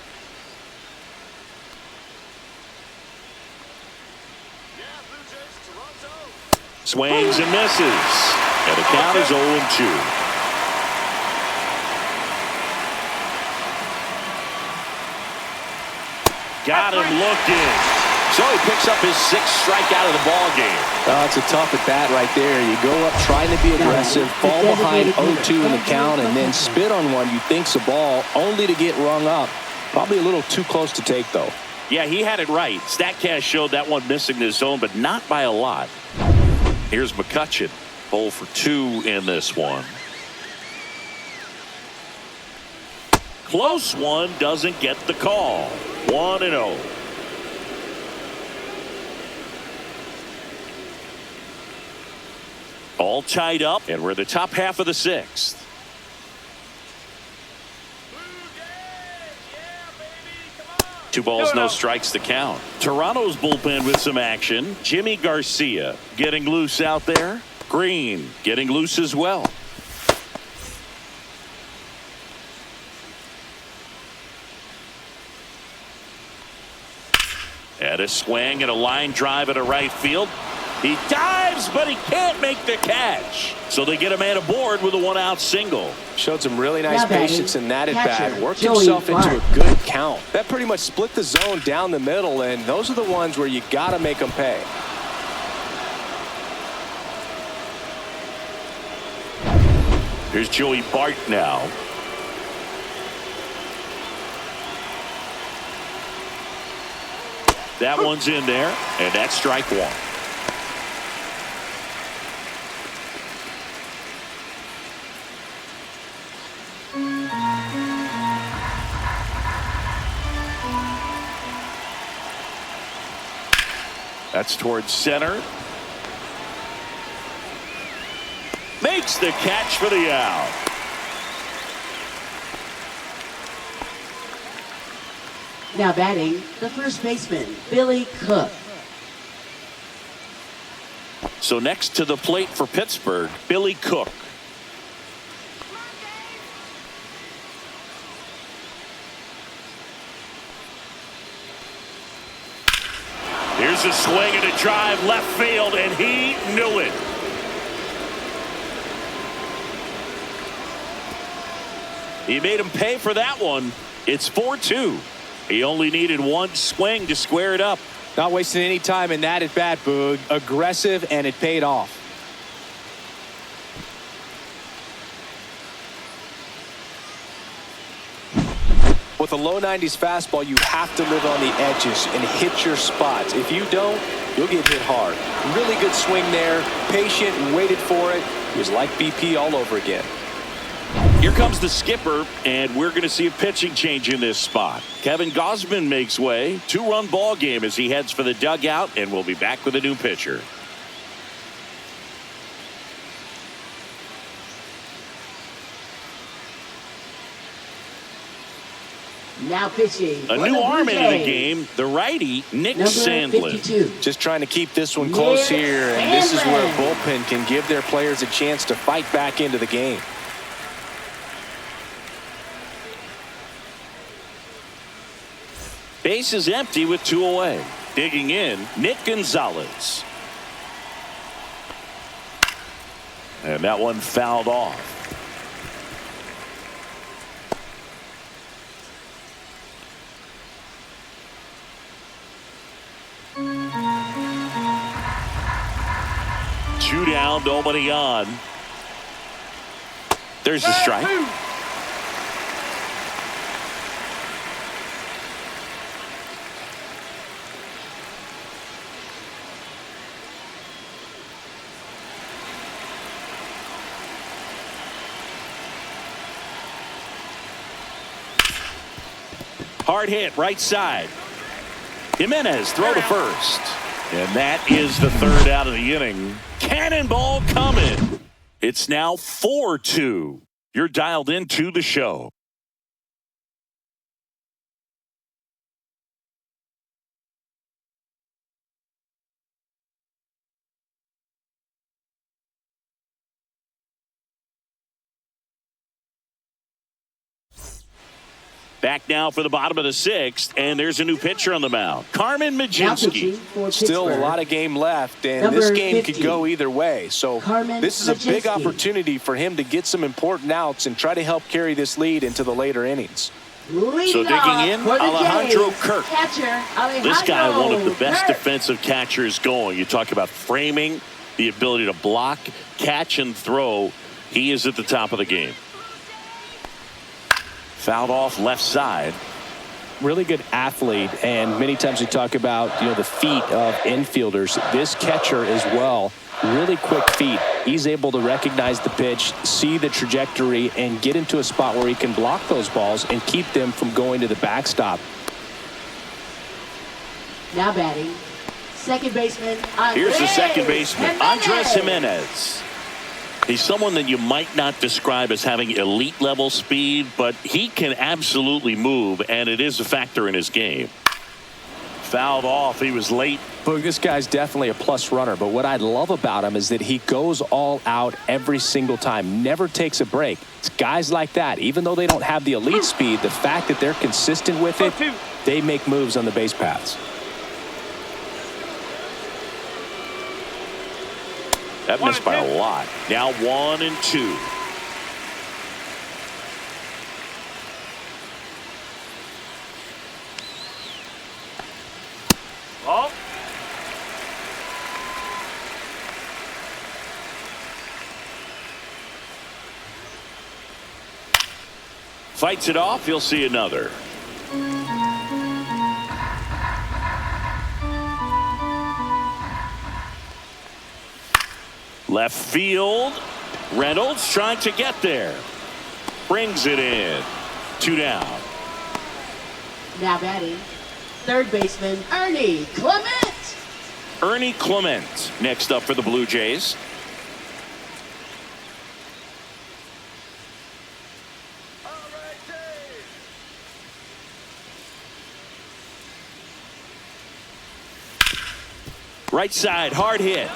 Swings and misses. And the count is 0-2. Got him looking. So he picks up his 6th strikeout of the ball game. It's a tough at bat right there. You go up trying to be aggressive, fall behind 0-2 in the count, and then spit on one you think's a ball, only to get rung up. Probably a little too close to take, though. Yeah, he had it right. StatCast showed that one missing the zone, but not by a lot. Here's McCutchen. 0 for 2 in this one. Close one, doesn't get the call. 1-0. All tied up, and we're the top half of the 6th. Two balls, no strikes to count. Toronto's bullpen with some action. Jimmy Garcia getting loose out there. Green getting loose as well. And a swing and a line drive at a right field. He dives, but he can't make the catch. So they get a man aboard with a 1-out single. Showed some really nice Now batting, patience in that at-bat. catcher, Worked Joey himself into Bart. a good count. That pretty much split the zone down the middle, and those are the ones where you got to make them pay. Here's Joey Bart now. That one's in there, and that's strike 1. That's towards center. Makes the catch for the out. Now batting, the first baseman, Billy Cook. So next to the plate for Pittsburgh, Billy Cook. Here's a swing and a drive left field, and he knew it. He made him pay for that one. It's 4-2. He only needed one swing to square it up. Not wasting any time in that at bat, Boog. Aggressive, and it paid off. With a low 90s fastball, you have to live on the edges and hit your spots. If you don't, you'll get hit hard. Really good swing there. Patient and waited for it. He was like BP all over again. Here comes the skipper, and we're going to see a pitching change in this spot. Kevin Gausman makes way. 2-run ball game as he heads for the dugout, and we'll be back with a new pitcher. Now pitching. A new arm into the game, the righty, Nick Sandlin. 52. Just trying to keep this one close Nick here, and this is where a Sandlin. bullpen can give their players a chance to fight back into the game. Base is empty with 2 away. Digging in, Nick Gonzalez. And that one fouled off. Two down, nobody on. There's the strike. Hard hit, right side. Jimenez throw to first. And that is the third out of the inning. Cannonball coming. It's now 4-2. You're dialed into the show. Back now for the bottom of the 6th, and there's a new pitcher on the mound. Carmen Now Majinski. pitching for Still a Pittsburgh. lot of game left, and Number this game 50. could go either way. So Carmen this is a big Majinski. opportunity for him to get some important outs and try to help carry this lead into the later innings. Leading So digging off in, for the Alejandro Jays, Kirk. Catcher, Alejandro This guy, one of the best Kirk. defensive catchers going. You talk about framing, the ability to block, catch, and throw. He is at the top of the game. Fouled off left side. Really good athlete, and many times we talk about the feet of infielders. This catcher as well, really quick feet. He's able to recognize the pitch, see the trajectory, and get into a spot where he can block those balls and keep them from going to the backstop. Now batting, second baseman. Here's the Andres second baseman, Jimenez. Andres Jimenez. He's someone that you might not describe as having elite level speed, but he can absolutely move, and it is a factor in his game. Fouled off. He was late. But this guy's definitely a plus runner, but what I love about him is that he goes all out every single time, never takes a break. It's guys like that, even though they don't have the elite speed, the fact that they're consistent with it, they make moves on the base paths. That missed by a lot. Now 1-2. Ball. Fights it off. He'll see another. Left field. Reynolds trying to get there. Brings it in. 2 down. Now batting, third baseman Ernie Clement. Ernie Clement next up for the Blue Jays. Right side, hard hit.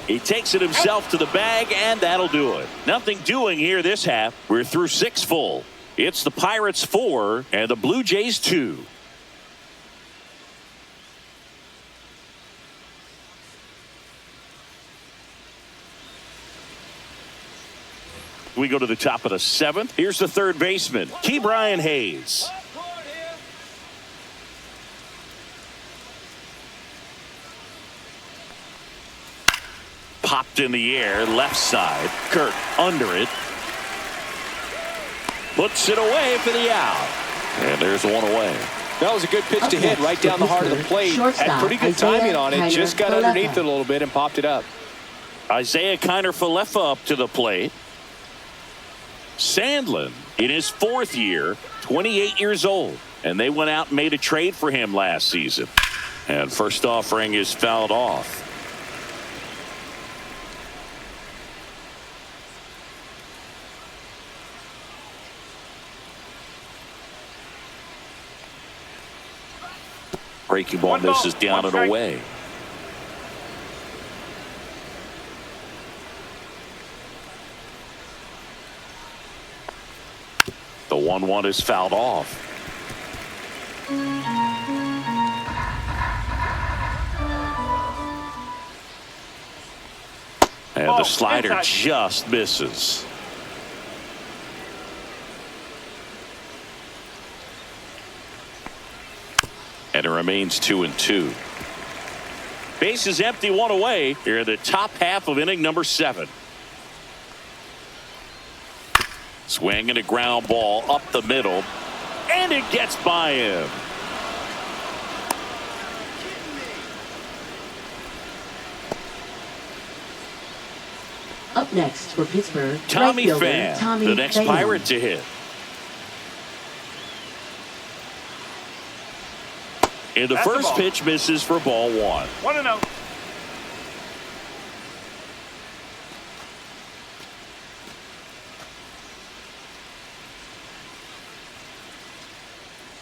He takes it himself to the bag, and that'll do it. Nothing doing here this half. We're through 6 full. It's the Pirates 4 and the Blue Jays 2. We go to the top of the 7th. Here's the third baseman, Brian Hayes. Popped in the air, left side. Kurt under it. Puts it away for the out. And there's one away. That was a good pitch to hit right down the heart of the plate. Had pretty good timing on it. Just got underneath it a little bit and popped it up. Isaiah Kiner-Falefa up to the plate. Sandlin in his 4th year, 28 years old. And they went out and made a trade for him last season. And first offering is fouled off. Breaking ball misses down and away. The 1-1 is fouled off. And the slider just misses. And it remains 2-2. Base is empty, 1 away. Here in the top half of inning number 7. Swinging a ground ball up the middle. And it gets by him. Up next for Pittsburgh, Tommy right fielder, Pham, Tommy the next Pham. Pirate to hit. And the first pitch misses for ball 1. 1-0.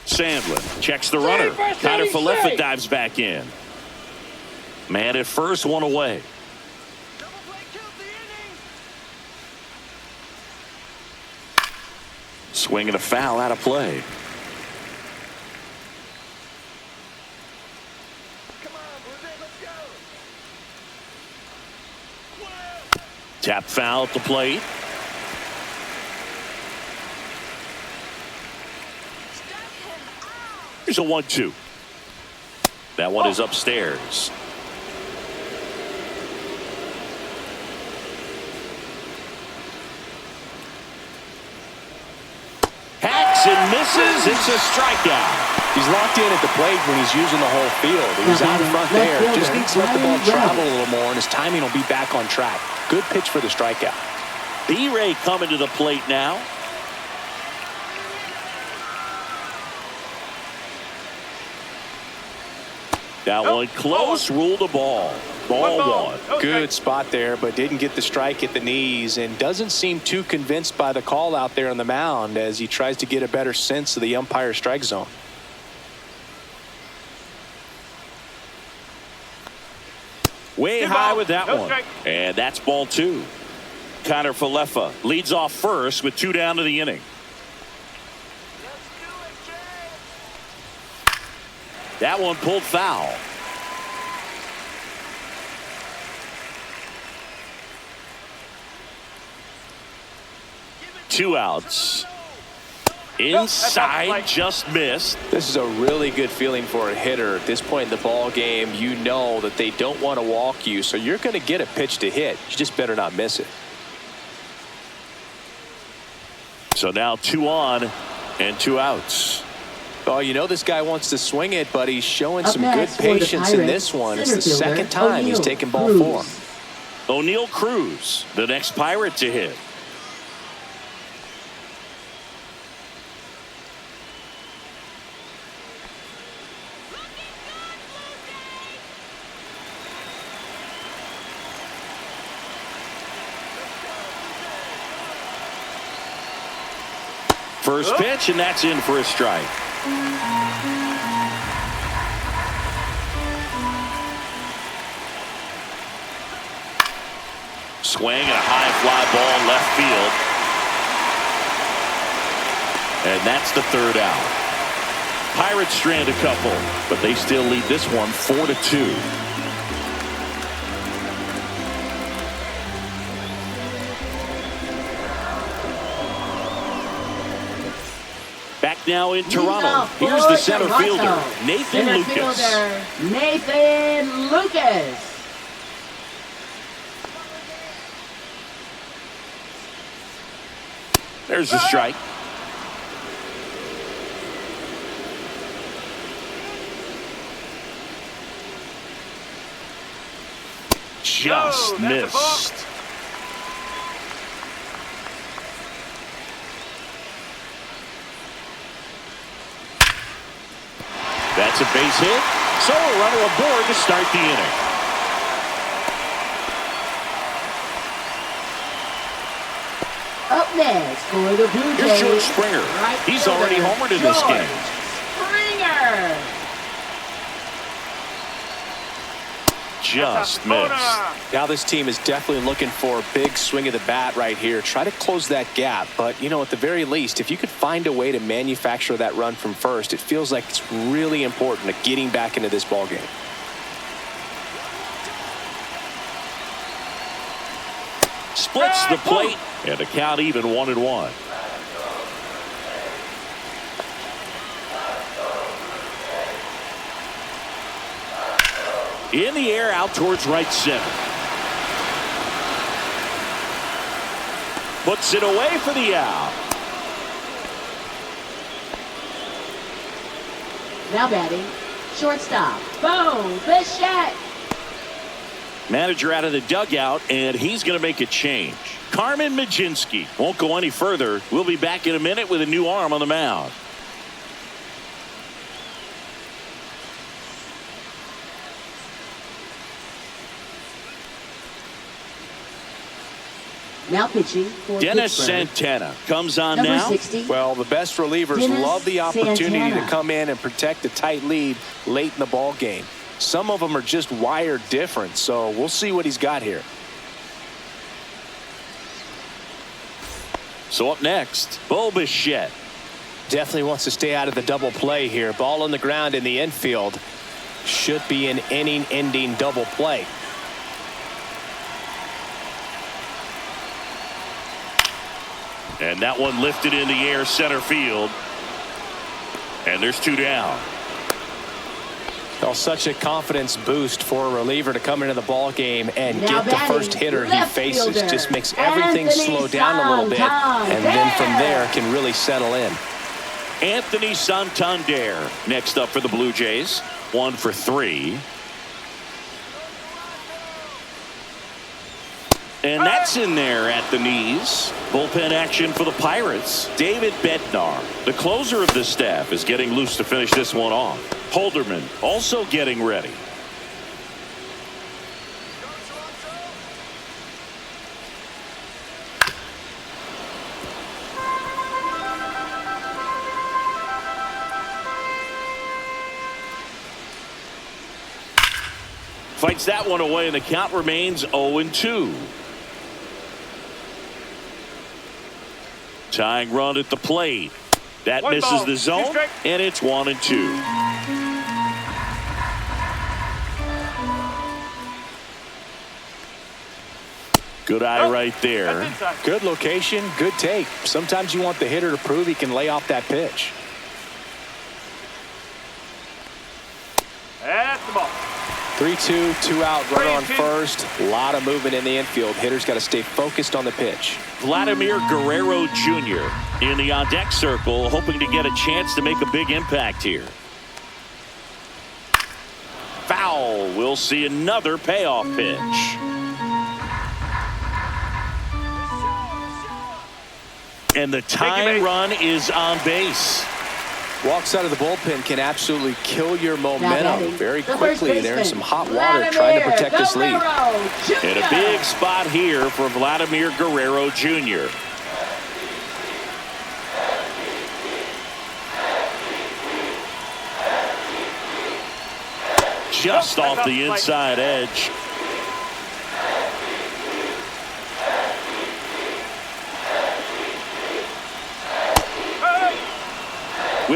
Sandlin checks the runner. Kiner-Falefa dives back in. Man at first, 1 away. Swinging a foul out of play. Tap foul at the plate. Here's a 1-2. That one is upstairs. Hacks and misses. It's a strikeout. He's locked in at the plate when he's using the whole field. He was out front there. Just needs to let the ball travel a little more, and his timing will be back on track. Good pitch for the strikeout. B-Ray coming to the plate now. That one close, ruled a ball. Ball 1. Good spot there, but didn't get the strike at the knees and doesn't seem too convinced by the call out there on the mound as he tries to get a better sense of the umpire's strike zone. Way high with that one. And that's ball 2. Kiner-Falefa leads off first with 2 down to the inning. That one pulled foul. Two outs. Inside, just missed. This is a really good feeling for a hitter. At this point in the ball game, you know that they don't want to walk you, so you're going to get a pitch to hit. You just better not miss it. So now 2 on and 2 outs. Oh, you know this guy wants to swing it, but he's showing Up some good next for the patience in this one. It's the second time he's taken ball 4. O'Neal Cruz, the next Pirate to hit. First pitch, and that's in for a strike. Swing and a high fly ball left field. And that's the third out. Pirates strand a couple, but they still lead this one 4-2. Back now in Toronto. Here's the center fielder, Nathan Lucas. Nathan Lucas. There's the strike. Just missed. That's a base hit. So a runner aboard to start the inning. Up next for the Blue Jays. Here's George Springer. Right He's fielder, already homered in this game. Springer. Just missed. Now this team is definitely looking for a big swing of the bat right here. Try to close that gap. But, you know, at the very least, if you could find a way to manufacture that run from first, it feels like it's really important to getting back into this ballgame. Splits the plate, and the count even 1-1. In the air, out towards right center. Puts it away for the out. Now batting, shortstop, Bo Bichette. Manager out of the dugout, and he's going to make a change. Carmen Majinski won't go any further. We'll be back in a minute with a new arm on the mound. Now pitching for Dennis Pittsburgh. Santana comes on Number now. 60. Well, the best relievers Dennis love the opportunity Santana. to come in and protect a tight lead late in the ball game. Some of them are just wired different, so we'll see what he's got here. So up next, Bo Bichette. Definitely wants to stay out of the double play here. Ball on the ground in the infield. Should be an inning-ending double play. And that one lifted in the air center field. And there's 2 down. Oh, such a confidence boost for a reliever to come into the ball game and Now get the batting, first hitter he left faces. fielder, Just makes everything Anthony slow down a little bit. And then from there can really settle in. Anthony Santander next up for the Blue Jays. 1 for 3. And that's in there at the knees. Bullpen action for the Pirates. David Bednar, the closer of the staff, is getting loose to finish this one off. Holderman also getting ready. Fights that one away, and the count remains 0-2. Tying run at the plate. That One misses ball, the zone, 2 strikes. and it's 1-2. Good eye right there. That's inside. Good location, good take. Sometimes you want the hitter to prove he can lay off that pitch. That's the ball. 3-2, 2 out, runner on 3-2. first. A lot of movement in the infield. Hitter's got to stay focused on the pitch. Vladimir Guerrero Jr. in the on-deck circle, hoping to get a chance to make a big impact here. Foul. We'll see another payoff pitch. And the tying run is on base. Walks out of the bullpen can absolutely kill your momentum batting, very the quickly. first They're in some baseman, hot water trying to protect this lead. Guerrero Jr. And a big spot here for Vladimir Guerrero Jr. Just off the inside edge.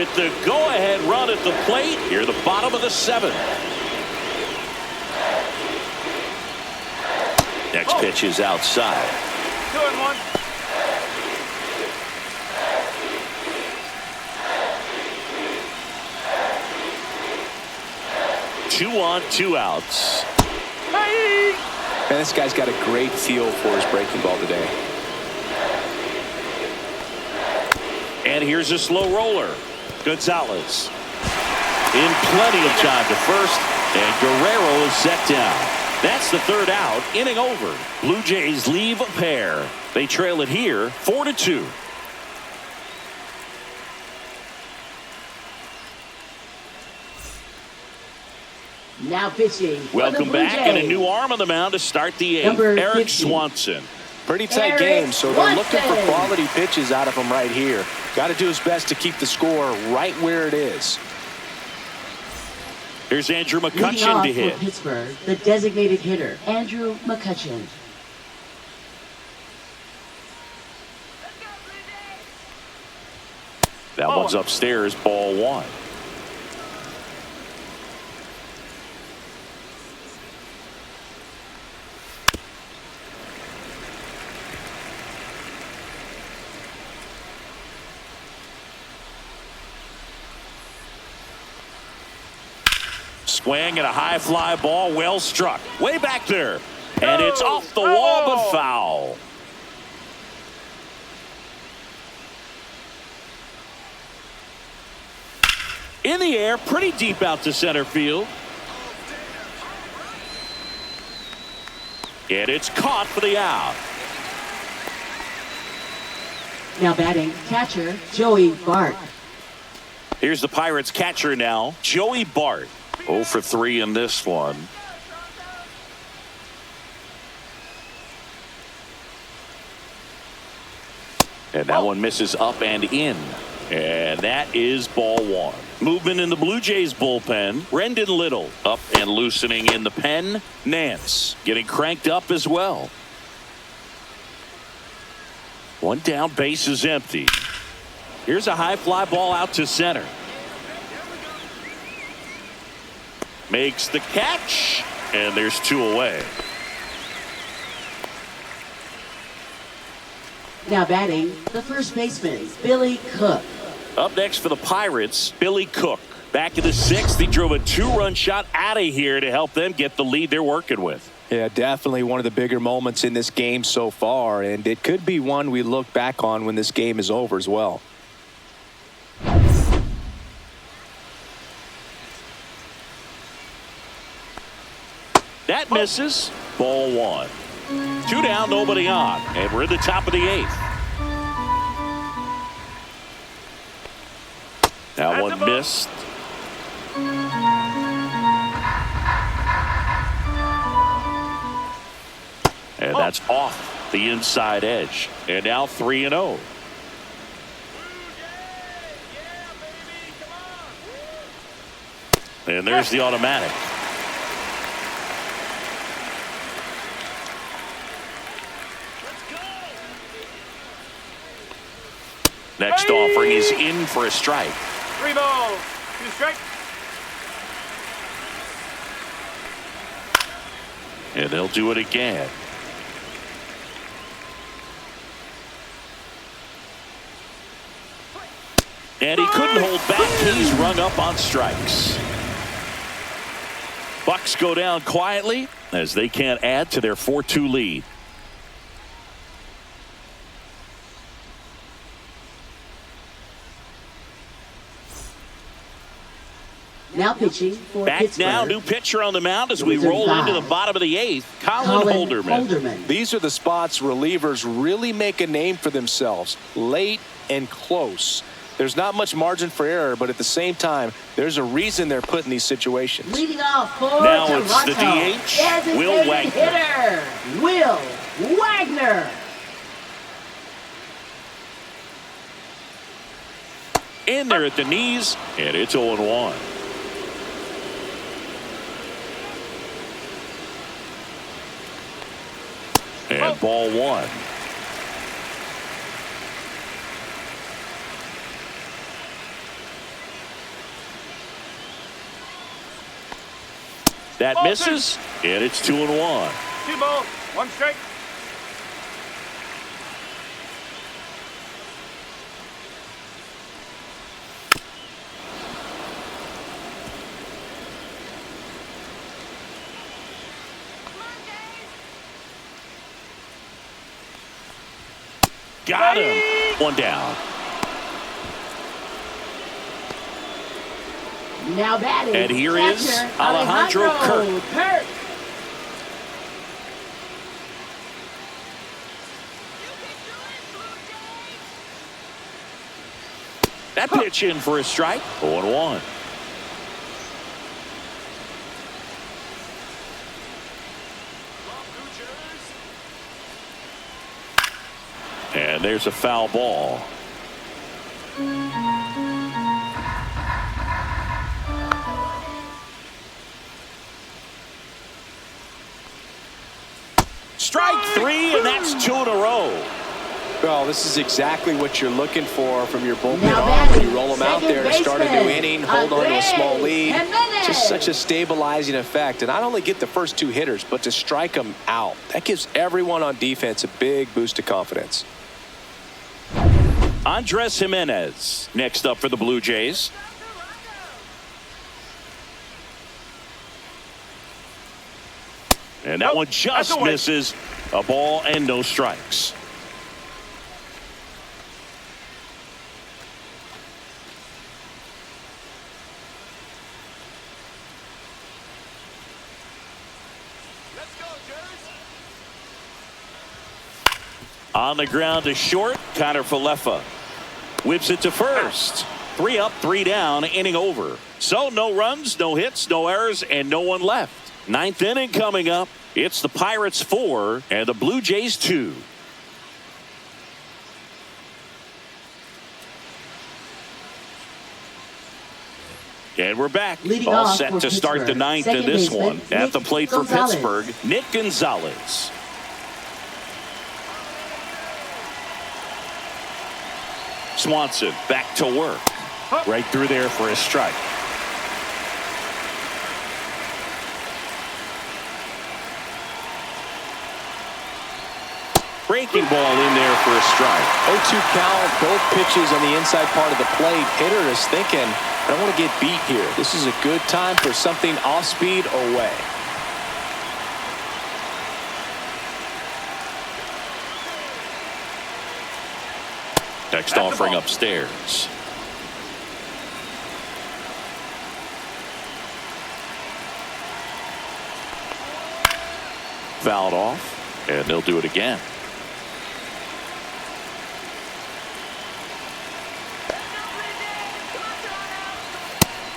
with the go-ahead run at the plate here, the bottom of the 7th. Next pitch is outside. 2-1. 2 on, 2 outs. Hey! And this guy's got a great feel for his breaking ball today. And here's a slow roller. Gonzalez in plenty of time to first, and Guerrero is set down. That's the 3rd out, inning over. Blue Jays leave a pair. They trail it here 4-2. Now pitching. for the Welcome Blue back, and a Jays. new arm on the mound to start the 8th. Number Eric 50. Swanson. Pretty tight Eric game, so they're looking for Swanson. quality pitches out of him right here. Got to do his best to keep the score right where it is. Here's Andrew Leading McCutcheon off to hit. for Pittsburgh, the designated hitter, Andrew McCutcheon. That one's upstairs, ball 1. Swing and a high fly ball, well struck. Way back there. And it's off the wall, but foul. In the air, pretty deep out to center field. And it's caught for the out. Now batting, catcher, Joey Bart. Here's the Pirates catcher now, Joey Bart. 0 for 3 in this one. And that one misses up and in. And that is ball 1. Movement in the Blue Jays bullpen. Brendan Little up and loosening in the pen. Nance getting cranked up as well. 1 down, base is empty. Here's a high fly ball out to center. Makes the catch, and there's 2 away. Now batting, the first baseman, Billy Cook. Up next for the Pirates, Billy Cook. Back in the 6th, he drove a 2-run shot out of here to help them get the lead they're working with. Yeah, definitely one of the bigger moments in this game so far, and it could be one we look back on when this game is over as well. That misses. Ball 1. 2 down, nobody on. And we're in the top of the 8th. That one missed. And that's off the inside edge. And now 3-0. And there's the automatic. Next offering is in for a strike. 3 balls, 2 strikes. And they'll do it again. And he couldn't hold back. He's rung up on strikes. Bucks go down quietly as they can't add to their 4-2 lead. Now pitching for Back Pittsburgh. now, new pitcher on the mound as we Loser roll into the 5. bottom of the 8th. Colin Holderman. These are the spots relievers really make a name for themselves. Late and close. There's not much margin for error, but at the same time, there's a reason they're put in these situations. Leading off for Now Toronto, it's the DH, Will designated Wagner. hitter, Will Wagner. In there at the knees, and it's 0-1. And ball 1. That Ball misses, and it's 2-1. 2 balls, 1 strike. Got him. 1 down. Now batting. And here is Alejandro Kirk. That pitch in for a strike. 0-1. And there's a foul ball. Strike 3, and that's 2 in a row. Well, this is exactly what you're looking for from your bullpen Now arm when you batting, roll them out second there to start a new baseman, inning, hold on to a small lead. Jimenez. Just such a stabilizing effect. And not only get the first 2 hitters, but to strike them out. That gives everyone on defense a big boost of confidence. Andres Jimenez next up for the Blue Jays. And that one just misses. A ball and no strikes. On the ground to short, Connor Falefa whips it to first. 3 up, 3 down, inning over. So no runs, no hits, no errors, and no one left. 9th inning coming up. It's the Pirates 4 and the Blue Jays 2. And we're back. Leading All off set for to start the Pittsburgh. 9th in Second this baseman, one. At Nick the plate for Gonzalez. Pittsburgh, Nick Gonzalez. Swanson back to work. Right through there for a strike. Breaking ball in there for a strike. 0-2 count, both pitches on the inside part of the plate. Hitter is thinking, I don't want to get beat here. This is a good time for something off speed or way. Next offering upstairs. Fouled off, and they'll do it again.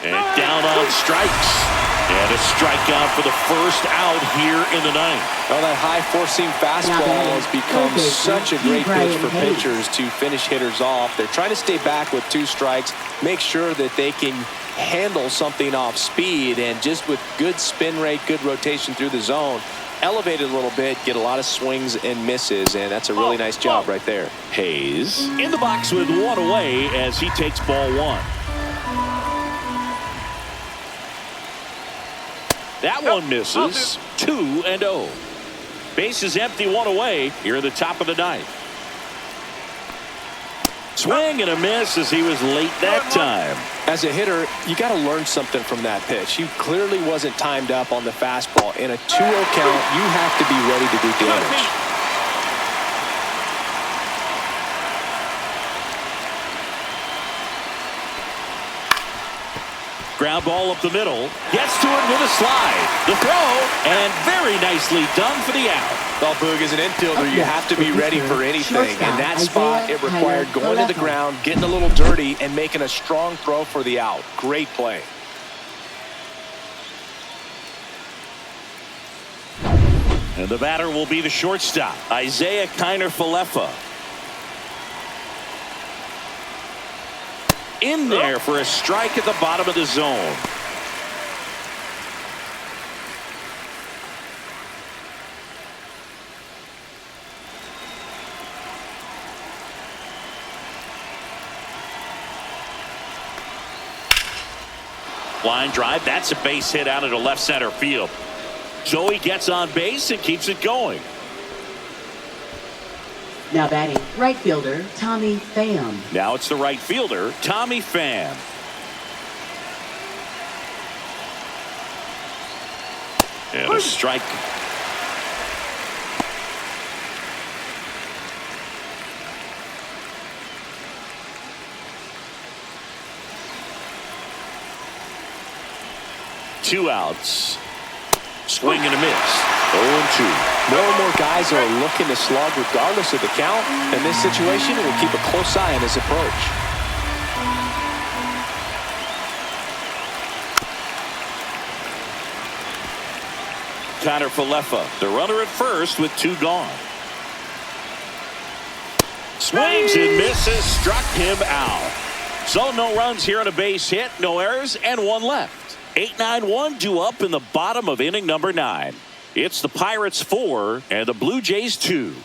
And down on strikes. And a strikeout for the first out here in the 9th. Well, that high four-seam fastball has become such a great pitch for pitchers to finish hitters off. They're trying to stay back with 2 strikes, make sure that they can handle something off speed, and just with good spin rate, good rotation through the zone, elevate it a little bit, get a lot of swings and misses, and that's a really nice job right there. Hayes in the box with 1 away as he takes ball 1. That one misses. 2-0. Base is empty, 1 away here at the top of the 9th. Swing and a miss as he was late that time. As a hitter, you got to learn something from that pitch. He clearly wasn't timed up on the fastball. In a 2-0 count, you have to be ready to do damage. Ground ball up the middle. Gets to it with a slide. The throw, and very nicely done for the out. Well, Boog, as an infielder, you have to be ready for anything. In that spot, it required going to the ground, getting a little dirty, and making a strong throw for the out. Great play. And the batter will be the shortstop, Isaiah Kiner Falefa. In there for a strike at the bottom of the zone. Line drive. That's a base hit out into left center field. So he gets on base and keeps it going. Now batting, right fielder, Tommy Pham. Now it's the right fielder, Tommy Pham. And a strike. Two outs. Swing and a miss. 0-2. More and more guys are looking to slug regardless of the count. In this situation, we'll keep a close eye on his approach. Connor Falefa, the runner at first with two gone. Swings and misses, struck him out. So no runs here on a base hit, no errors, and one left. 8-9-1 due up in the bottom of inning number 9. It's the Pirates 4 and the Blue Jays 2.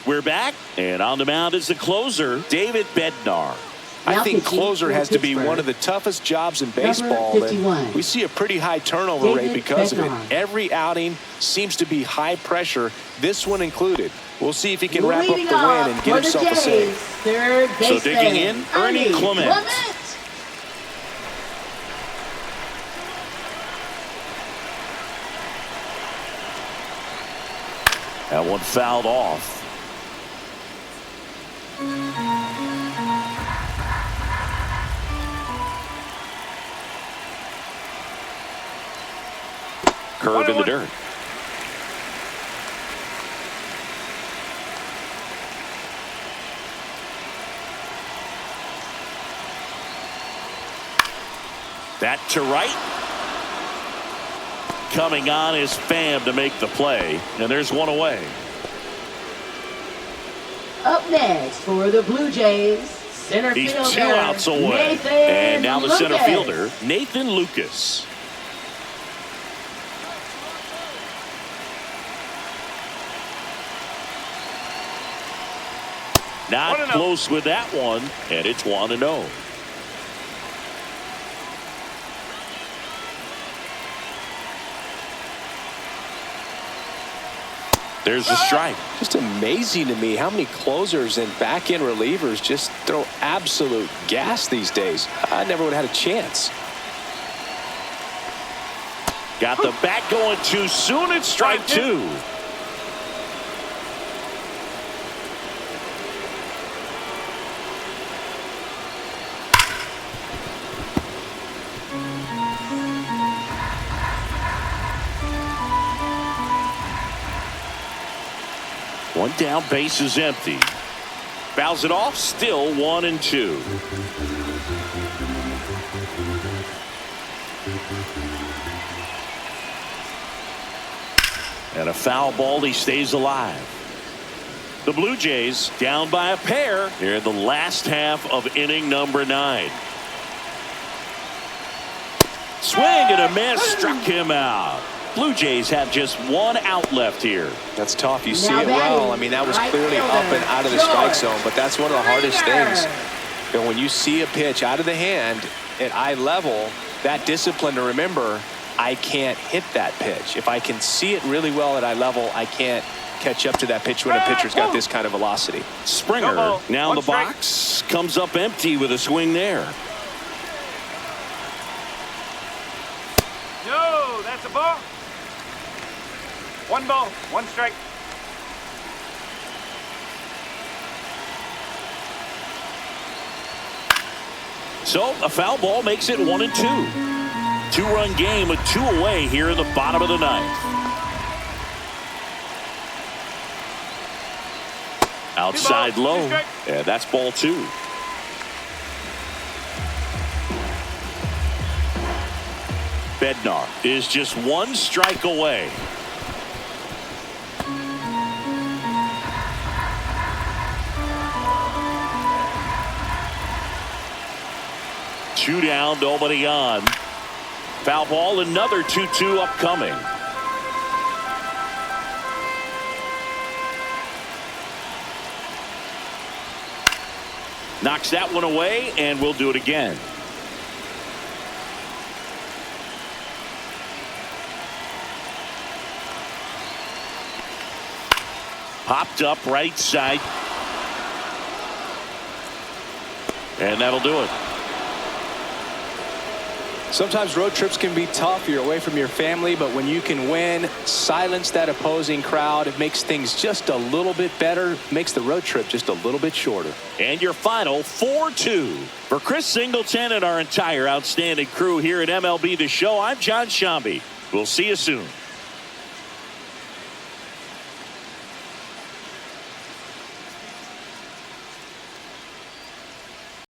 We're back, and on the mound is the closer, David Bednar. I think closer has to be one of the toughest jobs in baseball. And we see a pretty high turnover rate because of it. Every outing seems to be high pressure, this one included. We'll see if he can wrap up the win and get himself a save. So digging in, Ernie Clement. That one fouled off. Curve in the dirt. That to right. Coming on is Pham to make the play, and there's one away. Up next for the Blue Jays, center fielder. He's 2 outs away. And now the center fielder, Nathan Lucas. Not close with that one, and it's 1-0. There's the strike. Just amazing to me how many closers and back-end relievers just throw absolute gas these days. I never would have had a chance. Got the bat going too soon. It's strike 2. One down, base is empty. Fouls it off, still 1-2. And a foul ball, he stays alive. The Blue Jays down by a pair here in the last half of inning number 9. Swing and a miss, struck him out. Blue Jays have just 1 out left here. That's tough. You see it well. I mean, that was clearly up and out of the strike zone, but that's one of the hardest things. And when you see a pitch out of the hand at eye level, that discipline to remember, I can't hit that pitch. If I can see it really well at eye level, I can't catch up to that pitch when a pitcher's got this kind of velocity. Springer now in the box, comes up empty with a swing there. No, that's a ball. 1 ball, 1 strike. So a foul ball makes it 1-2. 2-run game with 2 away here in the bottom of the 9th. Outside low, and that's ball 2. Bednar is just 1 strike away. Two down, nobody on. Foul ball, another 2-2 upcoming. Knocks that one away, and we'll do it again. Popped up right side. And that'll do it. Sometimes road trips can be tough. You're away from your family, but when you can win, silence that opposing crowd, it makes things just a little bit better, makes the road trip just a little bit shorter. And your final 4-2. For Chris Singleton and our entire outstanding crew here at MLB The Show, I'm John Shambi. We'll see you soon.